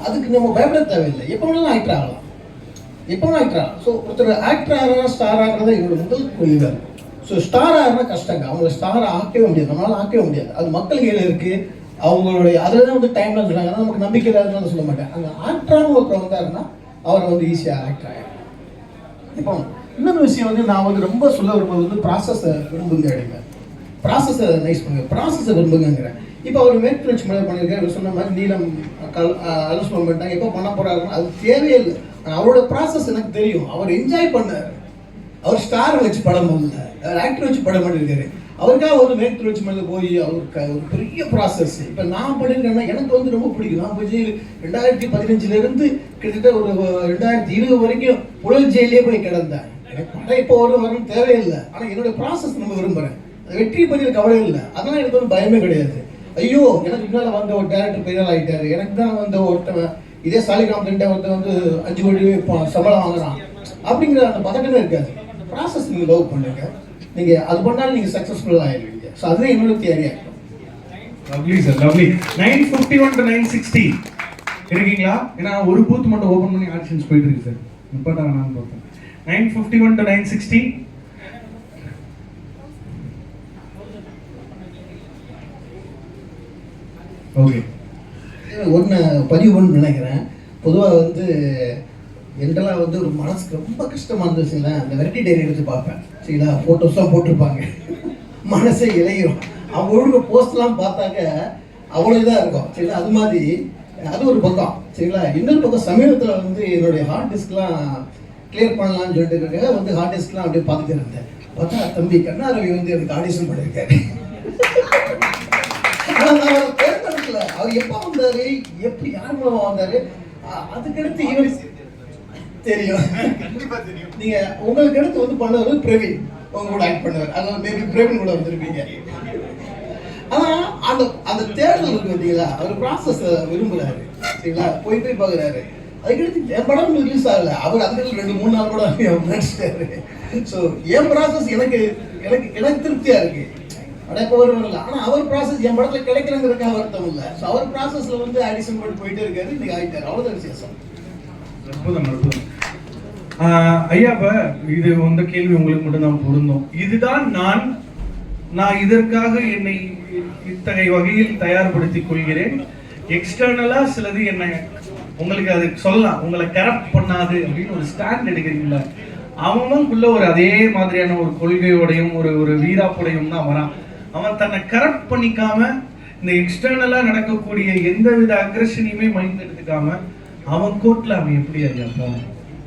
அதுக்கு நம்ம பயப்பட தேவையில்லை. எப்போ வேணாலும் ஆக்டர் ஆகலாம், எப்போ வேணாலும் ஆக்டர் ஆகலாம். ஸோ ஒருத்தர் ஆக்டர் ஆகிறா ஸ்டார் ஆகிறதா இவரோட முதல் கொள்கை. ஸோ ஸ்டார் ஆகிறனா கஷ்டங்க, அவங்கள ஸ்டார் ஆக்கவே முடியாது, நம்மளால ஆக்கவே முடியாது. அது மக்கள் கையில் இருக்குது. அவங்களுடைய அதில் தான் வந்து டைம்லாம் சொல்கிறாங்க, அதனால் நமக்கு நம்பிக்கை இல்லாததுனால சொல்ல மாட்டேன். அங்கே ஆக்டரான ஒருத்தர் வந்தாருன்னா அவரை வந்து ஈஸியாக ஆக்டர் ஆகிடும். இப்போ இன்னொரு விஷயம் வந்து நான் வந்து ரொம்ப சொல்ல விரும்புவது வந்து ப்ராசஸை விரும்புங்க அப்படிங்க. ப்ராசஸை நைஸ் பண்ணுங்க, ப்ராசஸை விரும்புங்கிறேன். இப்போ அவர் மேற்கு வச்சு மழை பண்ணியிருக்காரு, அவர் சொன்ன மாதிரி நீளம் அனௌன்ஸ்மெண்ட் பண்ணிட்டாங்க, எப்போ பண்ண போகிறாருன்னு அது தேவையே இல்லை. அவரோட ப்ராசஸ் எனக்கு தெரியும். அவர் என்ஜாய் பண்ணார். அவர் ஸ்டார் வச்சு படம் பண்ணல, அவர் ஆக்டர் வச்சு படம் பண்ணியிருக்காரு. அவருக்காக ஒரு மேற்கு வச்சு மழை போய் அவருக்கு ஒரு பெரிய ப்ராசஸ். இப்போ நான் பண்ணியிருக்கேன்னா எனக்கு வந்து ரொம்ப பிடிக்கும். நான் போய் 2015 கிட்டத்தட்ட ஒரு 2020 வரைக்கும் புழல் ஜெயிலே போய் கிடந்தேன். எனக்கு படம் இப்போ வரணும் தேவையில்லை, ஆனால் என்னோட ப்ராசஸ் நம்ம விரும்புகிறேன். வெற்றி பற்றி கவலை இல்லை, அதெல்லாம் எனக்கு வந்து பயமே கிடையாது. ஐயோ எனக்கு முன்னால் வந்த ஒரு டேரக்டர் பெயரால் ஆகிட்டாரு, எனக்கு தான் வந்த ஒருத்தவன் இதே சாலிகிராமத்துக்கிட்ட ஒருத்தன் வந்து 5 கோடி சம்பளம் வாங்குறான் அப்படிங்கிற அந்த பதட்டமே இருக்காது. ப்ராசஸ் நீங்கள் லவ் பண்ணுங்க, நீங்கள் அது பண்ணாலும் நீங்கள் சக்ஸஸ்ஃபுல்லாக ஆகிடுவீங்க. ஸோ அதுதான் என்னோட தியரியாக இருக்கும். Lovely sir, lovely. 951 to 960 இருக்கீங்களா? ஏன்னா ஒரு பூத் மட்டும் ஓப்பன் பண்ணி ஆக்ஷன்ஸ் போயிட்டு இருக்கு சார். இப்போதான் நான் பார்த்தேன். 951 to 960. ஓகே, ஒன்று பதிவு பண்ணு நினைக்கிறேன். பொதுவாக வந்து என்டெல்லாம் வந்து ஒரு மனசுக்கு ரொம்ப கஷ்டமாக இருந்துச்சுங்களா, அந்த வெரைட்டி டைரி எடுத்து பார்ப்பேன். சரிங்களா, ஃபோட்டோஸ்லாம் போட்டிருப்பாங்க, மனசே இளையும். அவங்க ஒழுங்கு போஸ்ட்லாம் பார்த்தாக்க அவ்வளோ இதாக இருக்கும். சரிங்களா, அது மாதிரி அது ஒரு பக்கம். சரிங்களா, இன்னொரு பக்கம் சமீபத்தில் வந்து என்னுடைய ஹார்ட் டிஸ்க்லாம் கிளியர் பண்ணலாம்னு சொல்லிட்டு இருக்காங்க. வந்து ஹார்ட் டிஸ்க்லாம் அப்படியே பார்த்துட்டு இருந்தேன். பார்த்தா தம்பி கண்ணாரவி வந்து எனக்கு ஆடிஷன் பண்ணியிருக்காரு. அவர் எப்போ வந்தாரு, எப்படி யார் மூலமா வந்தாரு, அதுக்கடுத்து இவர் தெரியும். நீங்க உங்களுக்கு அடுத்து வந்து பண்ணவர் பிரவீன், உங்க கூட ஆக்ட் பண்ணவர். அதனால மேபி பிரவீன் கூட வந்திருப்பீங்க. ஆனா அந்த அந்த தேடல் இருக்கு பார்த்தீங்களா, அவர் ப்ராசஸ் விரும்புறாரு. சரிங்களா, போய் பார்க்குறாரு. அதுக்கடுத்து என் படம் ரிலீஸ் ஆகல, அவர் அதுக்கு 2-3 நாள் கூட நடிச்சிட்டாரு. ஸோ என் ப்ராசஸ் எனக்கு எனக்கு எனக்கு திருப்தியா இருக்கு. அடைப்பவர் வரல, ஆனால் அவர் ப்ராசஸ் என் படத்தில் கிடைக்கிறங்கிறதுக்காக வருத்தம் இல்லை. ஸோ அவர் ப்ராசஸில் வந்து ஆடிஷன் போயிட்டே இருக்காரு, இன்னைக்கு ஆகிட்டார். அவ்வளோதான் விசேஷம். அற்புதம், அற்புதம். ஐயா, இப்போ இது இந்த கேள்வி உங்களுக்கு மட்டும்தான் பொருந்தும். இதுதான் நான் இதற்காக என்னை இத்தகைய வகையில் தயார்படுத்திக் கொள்கிறேன். எக்ஸ்டர்னலா சிலது என்ன உங்களுக்கு அது சொல்லலாம், உங்களை கரெக்ட் பண்ணாது அப்படின்னு ஒரு ஸ்டாண்ட் எடுக்கிறீங்களா? அவனுக்குள்ள ஒரு அதே மாதிரியான ஒரு கொள்கையோடையும் ஒரு வீராப்புடையும் தான் வரான். அவன் தன்னை கரெக்ட் பண்ணிக்காம இந்த எக்ஸ்டர்னலா நடக்கக்கூடிய எந்தவித அக்ரஷனையுமே மைண்ட் எடுத்துக்காம அவன் கோர்ட்ல அவன் எப்படி ஐயா போவான்?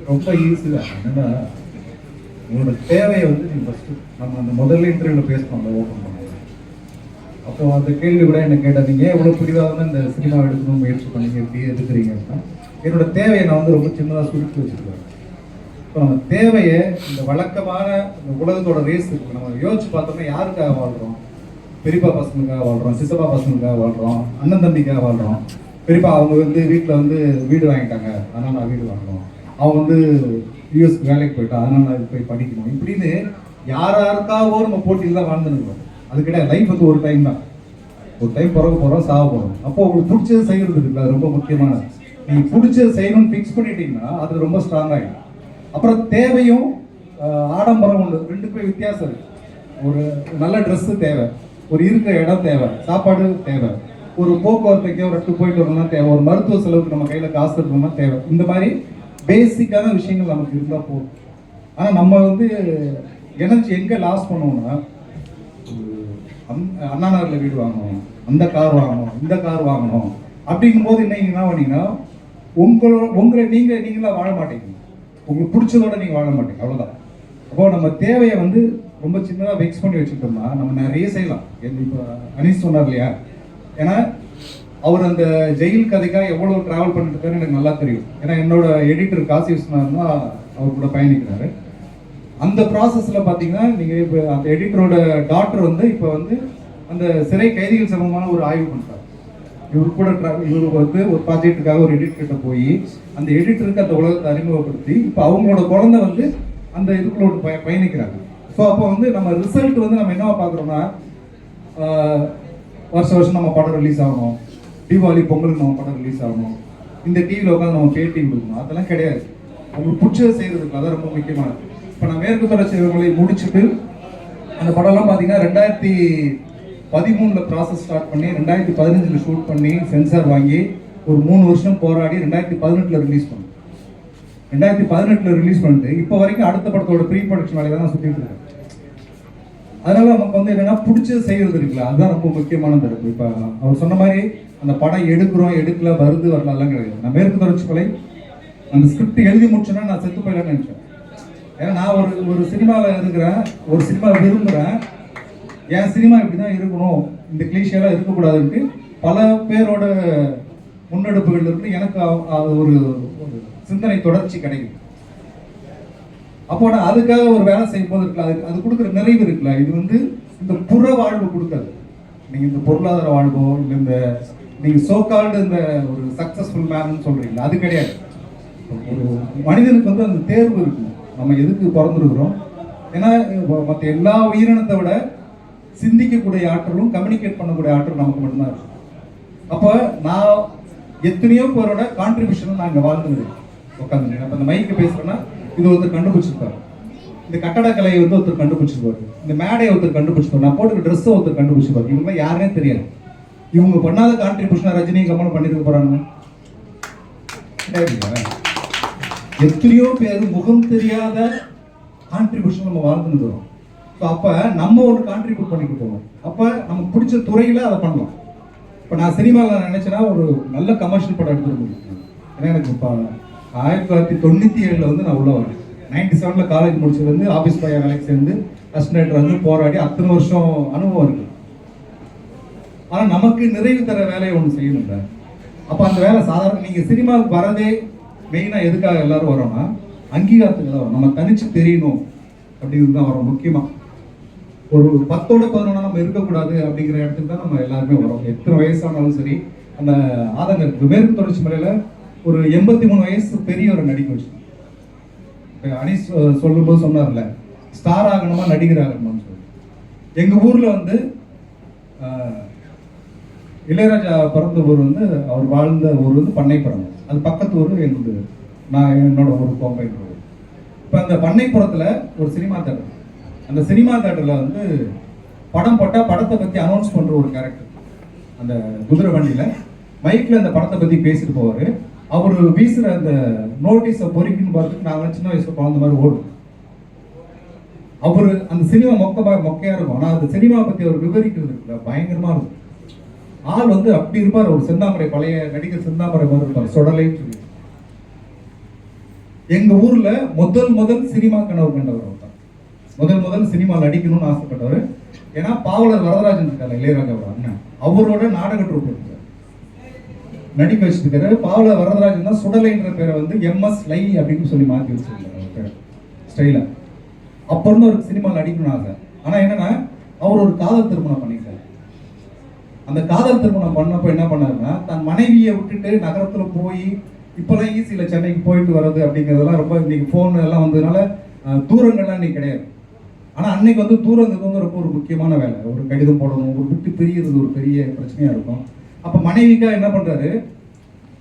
ரொம்ப ஈஸி தான். என்னன்னா உங்களோட தேவையை வந்து நீங்க ஃபர்ஸ்ட் நம்ம அந்த முதல்ல இன்டர்வியூல பேசணும், ஓப்பன் பண்ணுவோம். அப்போ அந்த கேள்வி கூட என்ன கேட்டால் நீங்கள் ஏன் இவ்வளோ புரியாத இந்த சினிமா எடுக்கணும்னு முயற்சி பண்ணீங்க, எப்படி எடுக்கிறீங்க அப்படின்னா, என்னோட தேவையை நான் வந்து ரொம்ப சின்னதாக சுருக்கி வச்சுருக்கேன். இப்போ நம்ம தேவையை இந்த வழக்கமான இந்த உலகத்தோட ரேஸ் இருக்குது, நம்ம யோசிச்சு பார்த்தோம்னா யாருக்காக வாழ்கிறோம்? பெரியப்பா பசங்களுக்காக வாழ்கிறோம், சித்தப்பா பசங்களுக்காக வாழ்கிறோம், அண்ணன் தம்பிக்காக வாழ்கிறோம். பெரியப்பா அவங்க வந்து வீட்டில் வந்து வீடு வாங்கிட்டாங்க, அதனால் நான் வீடு வாங்கணும். அவங்க வந்து யூஎஸ்க்கு வேலைக்கு போயிட்டா, அதனால் நான் போய் படிக்கணும். இப்படின்னு யாருக்காகவோ நம்ம போட்டியில் தான் வாழ்ந்துருக்கோம். அது கிடையாது. லைஃப் வந்து ஒரு டைம் தான். ஒரு டைம் பிறக்க போகிறோம், சாக போகிறோம். அப்போ உங்களுக்கு பிடிச்சது செய்கிறது இருக்குல்ல, அது ரொம்ப முக்கியமானது. நீங்கள் பிடிச்சது செய்யணும்னு ஃபிக்ஸ் பண்ணிட்டீங்கன்னா அது ரொம்ப ஸ்ட்ராங் ஆகிடும். அப்புறம் தேவையும் ஆடம்பரம் ஒன்று, ரெண்டுக்குமே வித்தியாசம் இருக்குது. ஒரு நல்ல ட்ரெஸ்ஸு தேவை, ஒரு இருக்கிற இடம் தேவை, சாப்பாடு தேவை, ஒரு போக்குவரத்துக்கே ஒரு இடத்துக்கு போயிட்டு வரணும்னா தேவை, ஒரு மருத்துவ செலவுக்கு நம்ம கையில் காசு இருக்கணும்னா தேவை. இந்த மாதிரி பேசிக்கான விஷயங்கள் நமக்கு இருந்தால் போதும். ஆனால் நம்ம வந்து எனர்ஜி எங்கே லாஸ் பண்ணுவோம்னா, அண்ணா நகரில் வீடு வாங்கணும், அந்த கார் வாங்கணும், இந்த கார் வாங்கணும் அப்படிங்கும் போது என்ன பண்ணீங்கன்னா உங்களை நீங்களா வாழ மாட்டீங்க. உங்களுக்கு பிடிச்சதோட நீங்கள் வாழ மாட்டீங்க, அவ்வளோதான். அப்போ நம்ம தேவையை வந்து ரொம்ப சின்னதாக ஃபிக்ஸ் பண்ணி வச்சுட்டோம்னா நம்ம நிறைய செய்யலாம். இப்போ அனீஸ் சொன்னார் இல்லையா, ஏன்னா அவர் அந்த ஜெயில் கதைக்காக எவ்வளோ ட்ராவல் பண்ணிட்டு இருக்காரு எனக்கு நல்லா தெரியும். ஏன்னா என்னோட எடிட்டர் காசி விஸ்வநாதன் தான் அவர் கூட பயணிக்கிறாரு. அந்த ப்ராசஸில் பார்த்தீங்கன்னா நீங்கள் இப்போ அந்த எடிட்டரோட டாக்டர் வந்து இப்போ வந்து அந்த சிறை கைதிகள் சம்பந்தமான ஒரு ஆய்வு பண்ணுறாரு. இவர் கூட இவருக்கு வந்து ஒரு ப்ராஜெக்டுக்காக ஒரு எடிட்டர்கிட்ட போய் அந்த எடிட்டருக்கு அந்த உலகத்தை அறிமுகப்படுத்தி இப்போ அவங்களோட குழந்தை வந்து அந்த இதுக்குள்ள பயணிக்கிறாங்க. ஸோ அப்போ வந்து நம்ம ரிசல்ட் வந்து நம்ம என்னவா பார்க்குறோம்னா, வருஷம் வருஷம் நம்ம படம் ரிலீஸ் ஆகணும், தீபாவளி பொங்கலுக்கு நம்ம படம் ரிலீஸ் ஆகணும், இந்த டிவியில் உட்காந்து நம்ம பேட்டி கொடுக்கணும், அதெல்லாம் கிடையாது. உங்களுக்கு பிடிச்சதை செய்யறதுக்கு அதான் ரொம்ப முக்கியமானது. இப்போ நான் மேற்கு தொடர்ச்சி மலை முடிச்சுட்டு அந்த படம்லாம் பார்த்தீங்கன்னா 2013 ப்ராசஸ் ஸ்டார்ட் பண்ணி 2015 ஷூட் பண்ணி சென்சார் வாங்கி ஒரு 3 வருஷம் போராடி 2018 ரிலீஸ் பண்ணேன். 2018 ரிலீஸ் பண்ணிட்டு இப்போ வரைக்கும் அடுத்த படத்தோட ப்ரீ ப்ரொடக்ஷன் வேலையை தான் நான் சுற்றிட்டு இருக்கேன். அதனால நமக்கு வந்து என்னன்னா பிடிச்சது செய்யறது இருக்குல்ல, அதுதான் ரொம்ப முக்கியமானது இருக்கு. இப்போ அவர் சொன்ன மாதிரி அந்த படம் எடுக்கிறோம் எடுக்கல வருது வரல அதெல்லாம் கிடையாது. நான் மேற்கு தொடர்ச்சி மலை அந்த ஸ்கிரிப்ட் எழுதி முடிச்சோன்னா நான் செத்து போயிடலான்னு நினைச்சேன். ஏன்னா நான் ஒரு சினிமாவில் இருக்கிறேன், ஒரு சினிமா விரும்புகிறேன், என் சினிமா இப்படி தான் இருக்கணும், இந்த கிளீஷியெல்லாம் இருக்கக்கூடாதுன்ட்டு பல பேரோட முன்னெடுப்புகள் இருந்து எனக்கு ஒரு சிந்தனை தொடர்ச்சி கிடைக்கும். அப்போ நான் அதுக்காக ஒரு வேலை செய்யும் போது இருக்குல்ல, அது கொடுக்குற நிறைவு இருக்குல்ல, இது வந்து இந்த புற வாழ்வு கொடுக்காது. நீங்கள் இந்த பொருளாதார வாழ்வோ இல்லை இந்த நீங்கள் சோக்கால்டு இந்த ஒரு சக்ஸஸ்ஃபுல் மேன்னு சொல்கிறீங்களா, அது கிடையாது. ஒரு மனிதனுக்கு வந்து அந்த தேர்வு இருக்கும், நம்ம எதுக்கு பிறந்திருக்கிறோம். ஏன்னா மற்ற எல்லா உயிரினத்தை விட சிந்திக்கக்கூடிய ஆற்றலும் கம்யூனிகேட் பண்ணக்கூடிய ஆற்றல் நமக்கு மட்டும்தான் இருக்கும். அப்போ நான் எத்தனையோ பேரோட கான்ட்ரிபியூஷன் நான் இங்கே வாழ்ந்துருக்கேன் உட்காந்து. அப்போ இந்த மைக்கு பேசுகிறேன்னா இது ஒருத்தர் கண்டுபிடிச்சிருப்பாரு, இந்த கட்டடக்கலையை வந்து ஒருத்தர் கண்டுபிடிச்சிருப்பாரு, இந்த மேடையை ஒருத்தர் கண்டுபிடிச்சிருப்பாரு, நான் போட்டுக்க ட்ரெஸ்ஸை ஒருத்தர் கண்டுபிடிச்சிருப்பாரு. இவங்க யாருன்னே தெரியாது. இவங்க பண்ணாத கான்ட்ரிபியூஷனை ரஜினி கமல் பண்ணிருக்க போறாங்க. எத்தனையோ பேர் முகம் தெரியாத கான்ட்ரிபியூஷன் நம்ம வாழ்ந்துருக்கிறோம். ஸோ அப்போ நம்ம ஒன்று கான்ட்ரிபியூட் பண்ணிட்டு போவோம். அப்போ நமக்கு பிடிச்ச துறையில் அதை பண்ணலாம். இப்போ நான் சினிமாவில் நினைச்சேன்னா ஒரு நல்ல கமர்ஷியல் படம் எடுத்துட முடியும். ஏன்னா எனக்கு இப்போ 1997 வந்து நான் உள்ள வரேன். 97 காலேஜ் முடிச்சதுலேருந்து ஆஃபீஸ் பாயா வேலைக்கு சேர்ந்து அசிஸ்டன்ட் வந்து போராடி அத்தனை வருஷம் அனுபவம் இருக்கு. ஆனால் நமக்கு நிறைவு தர வேலையை ஒன்று செய்யணும்ல. அப்போ அந்த வேலை சாதாரண நீங்கள் சினிமாவுக்கு வரதே மெயினாக எதுக்காக எல்லாரும் வரோம்னா அங்கீகாரத்துக்கு தான் வரும். நம்ம தனிச்சு தெரியணும் அப்படிங்கிறது தான் வரும். முக்கியமாக ஒரு 10ஓட 11 நம்ம இருக்கக்கூடாது அப்படிங்கிற இடத்துக்கு தான் நம்ம எல்லாருமே வரோம். எத்தனை வயசானாலும் சரி அந்த ஆதங்கம் இருக்குது. மேற்கு தொடர்ச்சி மலையில் ஒரு 83 வயசு பெரியவரை நடிக்க வச்சு அனீஸ் சொல்லும்போது சொன்னார்ல, ஸ்டார் ஆகணுமா நடிகர் ஆகணுமான்னு சொல்லி. எங்கள் ஊரில் வந்து இளையராஜா பிறந்த ஊர் வந்து அவர் வாழ்ந்த ஊர் வந்து பண்ணைப்புறம். அது பக்கத்து ஊர் என்னோட என்னோட ஊர் கோம்பைன்ற ஊர். இப்போ அந்த பண்ணைப்புறத்தில் ஒரு சினிமா தேட்டர், அந்த சினிமா தேட்டரில் வந்து படம் போட்டால் படத்தை பற்றி அனௌன்ஸ் பண்ணுற ஒரு கேரக்டர் அந்த குதிரை வண்டியில் மைக்கில் அந்த படத்தை பற்றி பேசிட்டு போவார். அவர் வீசுகிற அந்த நோட்டீஸை பொறிக்குன்னு பார்த்துட்டு நாங்கள் சின்ன வயசுல குழந்த மாதிரி ஓடும். அவர் அந்த சினிமா மொக்கையாக இருக்கும், ஆனால் அந்த சினிமா பற்றி அவர் விவரிக்கிறது இருக்குல்ல பயங்கரமாக இருக்கும். ஆள் வந்து அப்படி இருப்பார், ஒரு செந்தாமரை பழைய நடிகர் செந்தாமரை மாதிரி இருப்பார், சொடலைன்னு சொல்லி. எங்க ஊர்ல முதல் சினிமா கனவு கண்டவர் அவர். முதல் சினிமாவில் நடிக்கணும்னு ஆசைப்பட்டவர். ஏன்னா பாவலர் வரதராஜன் இருக்காரு இளையராஜாவோட அண்ணன், அவரோட நாடக ட்ரூப் இருக்காரு நடிக்க வச்சிருக்காரு. பாவலர் வரதராஜன் தான் சுடலைன்ற பேரை வந்து எம்எஸ் லை அப்படின்னு சொல்லி மாற்றி வச்சிருக்காரு ஸ்டைலா. அப்ப இருந்து ஒரு சினிமாவில் நடிக்கணும்னு ஆசை. ஆனா என்னன்னா அவர் ஒரு காதல் திருமணம் பண்ணிட்டார். அந்த காதல் திருமணம் பண்ணப்போ என்ன பண்ணாருன்னா தன் மனைவியை விட்டுட்டு நகரத்துல போய் இப்போல்லாம் ஈஸியில் சென்னைக்கு போயிட்டு வர்றது அப்படிங்கிறதெல்லாம் ரொம்ப இன்னைக்கு ஃபோன் எல்லாம் வந்ததுனால தூரங்கள்லாம் இன்னைக்கு கிடையாது. ஆனால் அன்னைக்கு வந்து தூரங்கிறது வந்து ரொம்ப ஒரு முக்கியமான வேலை. ஒரு கடிதம் போடணும், ஒரு விட்டு பிரிகிறது ஒரு பெரிய பிரச்சனையாக இருக்கும். அப்போ மனைவிக்காக என்ன பண்ணுறாரு,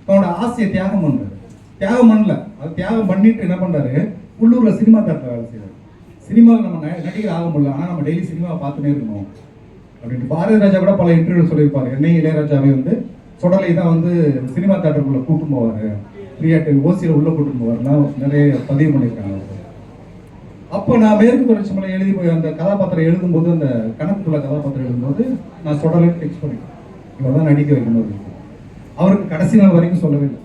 தன்னோட ஆசையை தியாகம் பண்ணுறாரு. தியாகம் பண்ணல, அது தியாகம் பண்ணிட்டு என்ன பண்ணுறாரு, உள்ளூரில் சினிமா தேட்டர் வேலை செய்கிறார். சினிமாவில் நம்ம நடிகர் ஆக முடியல, ஆனால் நம்ம டெய்லி சினிமாவை பார்த்துட்டே இருக்கணும் அப்படின்ட்டு. பாரதி ராஜா கூட பல இன்டர்வியூ சொல்லியிருப்பார். என்னை இளையராஜாவே வந்து சுடலை தான் வந்து சினிமா தேட்டருக்குள்ளே கூப்பிட்டு போவார், ஃப்ரீயாட்டு ஓசியில் உள்ளே கூப்பிட்டு போவார்லாம் நிறைய பதிவு பண்ணியிருக்காங்க. அப்போ நான் மேற்கு தொடர்ச்சி மலை எழுதி போய் அந்த கதாபாத்திரம் எழுதும்போது, அந்த கணக்குள்ள கதாபாத்திரம் எழுதும்போது நான் சுடலைன்னு ஃபிக்ஸ் பண்ணிட்டேன், இவர் தான் நடிக்க வைக்கணும். அவருக்கு கடைசி நாள் வரைக்கும் சொல்லவே இல்லை.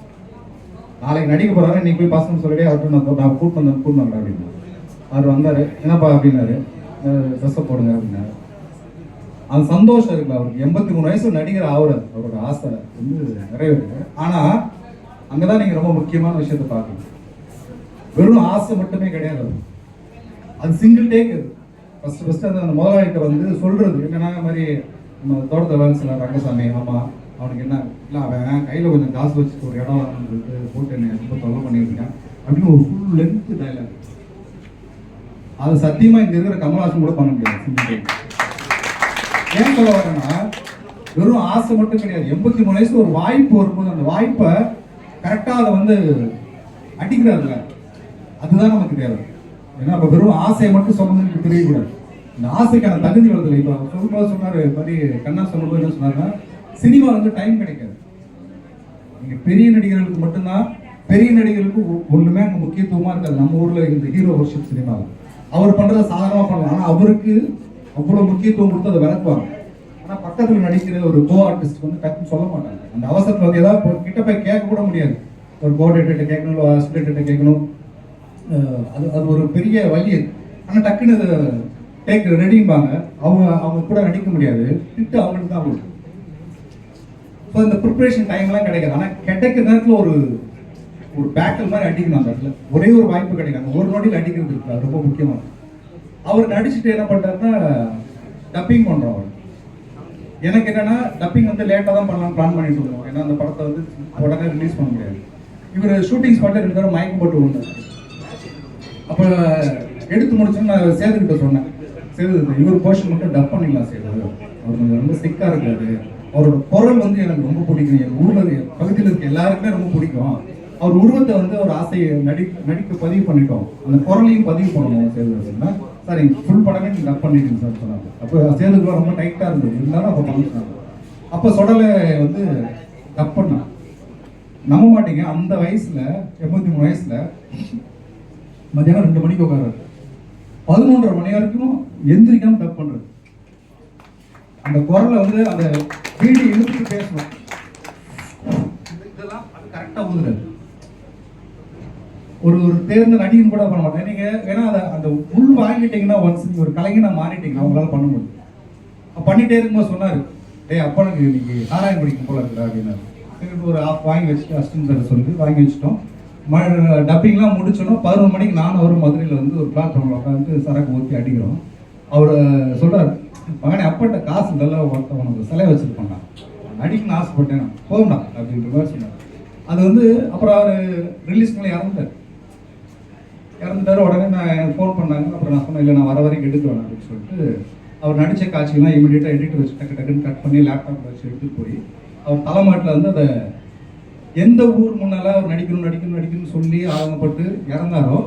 நாளைக்கு நடிக்க போகிறாரு, இன்னைக்கு போய் பசங்க சொல்லவே அவர்கிட்ட நான் கூப்பிட்டு வந்தேன் அப்படின்னு. அவர் வந்தார், என்னப்பா அப்படின்னாரு, ட்ரெஸ்ஸை போடுங்க அப்படின்னாரு. அந்த சந்தோஷம் இருக்குல்ல அவருக்கு. 83 வயசு நடிகர் ஆகுறாரு, அவரோட ஆசை வந்து நிறைவேறு. ஆனால் அங்கே தான் நீங்கள் ரொம்ப முக்கியமான விஷயத்தை பார்க்கணும். வெறும் ஆசை மட்டுமே கிடையாது, அது சிங்கிள் டேக். ஃபர்ஸ்ட் அந்த முதலாளிகிட்ட வந்து சொல்றது என்னன்னா, மாதிரி நம்ம தோட்டத்தை வேலை செய்யலாம் ரங்கசாமி, ஆமாம் அவனுக்கு என்ன இல்லை, அவன் கையில் கொஞ்சம் காசு வச்சுட்டு ஒரு இடம் போட்டு என்ன ரொம்ப தொல்லை பண்ணியிருக்கேன் அப்படின்னு ஒரு ஃபுல் லென்த் டைலாக். அது சத்தியமாக இங்கே இருக்கிற கமல்ஹாசன் கூட பண்ண முடியாது சிங்கிள் டேக். ஏன் சொல்ல வரேன்னா வெறும் ஆசை மட்டும் கிடையாது. 83 வயசு ஒரு வாய்ப்பு வரும்போது அந்த வாய்ப்பை கரெக்டாக அதை வந்து அடிக்கிறாருல, அதுதான் நமக்கு தேவை. ஏன்னா அப்போ வெறும் ஆசையை மட்டும் சொன்னதுக்கு தெரியக்கூடாது. இந்த ஆசைக்கான தகுதி வருது. இப்போ சொல்லும்போது சொன்னார், இது மாதிரி கண்ணா சொல்லும்போது என்ன சொன்னாருன்னா, சினிமா வந்து டைம் கிடைக்காது. நீங்கள் பெரிய நடிகர்களுக்கு மட்டும்தான், பெரிய நடிகர்களுக்கு ஒன்றுமே அங்கே முக்கியத்துவமாக இருக்காது. நம்ம ஊரில் இந்த ஹீரோ வர்ஷிப் சினிமாவில் அவர் பண்ணுறத சாதாரணமாக பண்ணலாம். ஆனால் அவருக்கு அவ்வளோ முக்கியத்துவம் கொடுத்து அதை விளக்குவாங்க. ஆனால் பக்கத்தில் நடிக்கிற ஒரு கோ ஆர்டிஸ்ட் வந்து டக்குன்னு சொல்ல மாட்டாங்க. அந்த அவசரத்தில் வந்து ஏதாவது கிட்ட போய் கேட்க கூட முடியாது. ஒரு கோஆர்டினேட்டர்கிட்ட கேட்கணும், ஒரு அசிஸ்டன்ட்ட கேட்கணும். அது ஒரு பெரிய வழி. ஆனால் டக்குன்னு அதை டேக் ரெடிம்பாங்க. அவங்க கூட நடிக்க முடியாது. திட்டு அவங்களுக்கு தான் அவங்களுக்கு. ஸோ இந்த ப்ரிப்பரேஷன் டைம்லாம் கிடைக்காது. ஆனால் கிடைக்கிற நேரத்தில் ஒரு பேட்டில் மாதிரி அடிக்கணும். அந்த இடத்துல ஒரே ஒரு வாய்ப்பு கிடைக்காது. ஒரு நொடியில் அடிக்கிறது இருக்கு, அது ரொம்ப முக்கியமாக. அவர் நடிச்சுட்டு என்ன பண்ணுறாருன்னா டப்பிங் பண்ணுறோம். அவர் எனக்கு என்னன்னா டப்பிங் வந்து லேட்டாக தான் பண்ணலாம் பிளான் பண்ணிட்டு இருக்கோம். ஏன்னா அந்த படத்தை வந்து உடனே ரிலீஸ் பண்ண முடியாது. இவர் ஷூட்டிங் ஸ்பாட்டில் 2 தடவை மயக்கம் போட்டு விழுந்தார். அப்போ எடுத்து முடிச்சோன்னு நான் சேதுக்கிட்ட சொன்னேன், சேது இவர் போர்ஷன் மட்டும் டப் பண்ணிடலாம் சேது, அவர் கொஞ்சம் ரொம்ப ஸ்டிக்காக இருக்காரு, அவரோட குரல் வந்து எனக்கு ரொம்ப பிடிக்கும், எங்கள் ஊரில் பகுதியில் இருக்க எல்லாருக்குமே ரொம்ப பிடிக்கும், அவர் உருவத்தை வந்து ஒரு ஆசையை நடிக்க பதிவு பண்ணிட்டோம், அந்த குரலையும் பதிவு பண்ணணும் சேது அப்படின்னா, சார் எங்கள் ஃபுல் படமே நீங்கள் டப் பண்ணிட்டீங்க சார் சொன்னாங்க. அப்போ சேதுக்குலாம் ரொம்ப டைட்டாக இருந்தது, இருந்தாலும் அப்போ பண்ணிட்டாங்க. அப்போ சொடலை வந்து டப் பண்ணான். நம்ப மாட்டீங்க, அந்த வயசுல 83 வயசுல மத்தியானம் 2 மணிக்கு உட்காரு, 11:30 மணி வரைக்கும் எந்திரிக்காம டப் பண்றது. அந்த குரலை வந்து அந்த வீடியோ இழுத்துட்டு பேசணும், இதெல்லாம் அது கரெக்டா ஊதுறாரு. ஒரு தேர்ந்த நடிகன் கூட பண்ண மாட்டேன். நீங்க ஏன்னா அந்த உள் வாங்கிட்டீங்கன்னா ஒன்ஸ் ஒரு கலைஞனா மாறிட்டீங்கன்னா அவங்களால பண்ண முடியும். பண்ணிட்டே இருக்கும்போது சொன்னாரு, டேய் அப்பனுக்கு இன்னைக்கு சாராயம் குடிக்கும் போல இருக்குடா அப்படின்னாரு. ஒரு ஆஃப் வாங்கி வச்சுட்டு அசிஸ்டன்ட் சார் சொல்லி வாங்கி வச்சுட்டோம். டப்பிங்லாம் முடிச்சோன்னா 11 மணிக்கு நானும் அவரும் மதுரையில் வந்து ஒரு பிளாட்ஃபார்மில் உட்காந்து சரக்கு ஊற்றி அடிக்கிறோம். அவர் சொல்கிறார், மகனே அப்பட்ட காசு நல்லா உனக்கு சிலை வச்சுருப்பாங்க, அடிக்கணும்னு ஆசைப்பட்டேன், போகண்டா அப்படின்ற மாதிரி சொன்னார். அது வந்து அப்புறம் அவர் ரிலீஸ் பண்ணி இறந்துட்டார். உடனே நான் ஃபோன் பண்ணாங்க. அப்புறம் நான் சொன்னேன், இல்லை நான் வர வரைக்கும் எடுத்துவேன் அப்படின்னு சொல்லிட்டு அவர் நடித்த காட்சிகள்லாம் இமீடியட்டாக எடிட்டர் வச்சு டக்குன்னு கட் பண்ணி லேப்டாப்பில் வச்சு எடுத்துகிட்டு போய் அவர் தலைமாட்டில் வந்து அதை எந்த ஊர் முன்னால் அவர் நடிக்கணும்னு சொல்லி ஆரம்பப்பட்டு இறந்தாரோ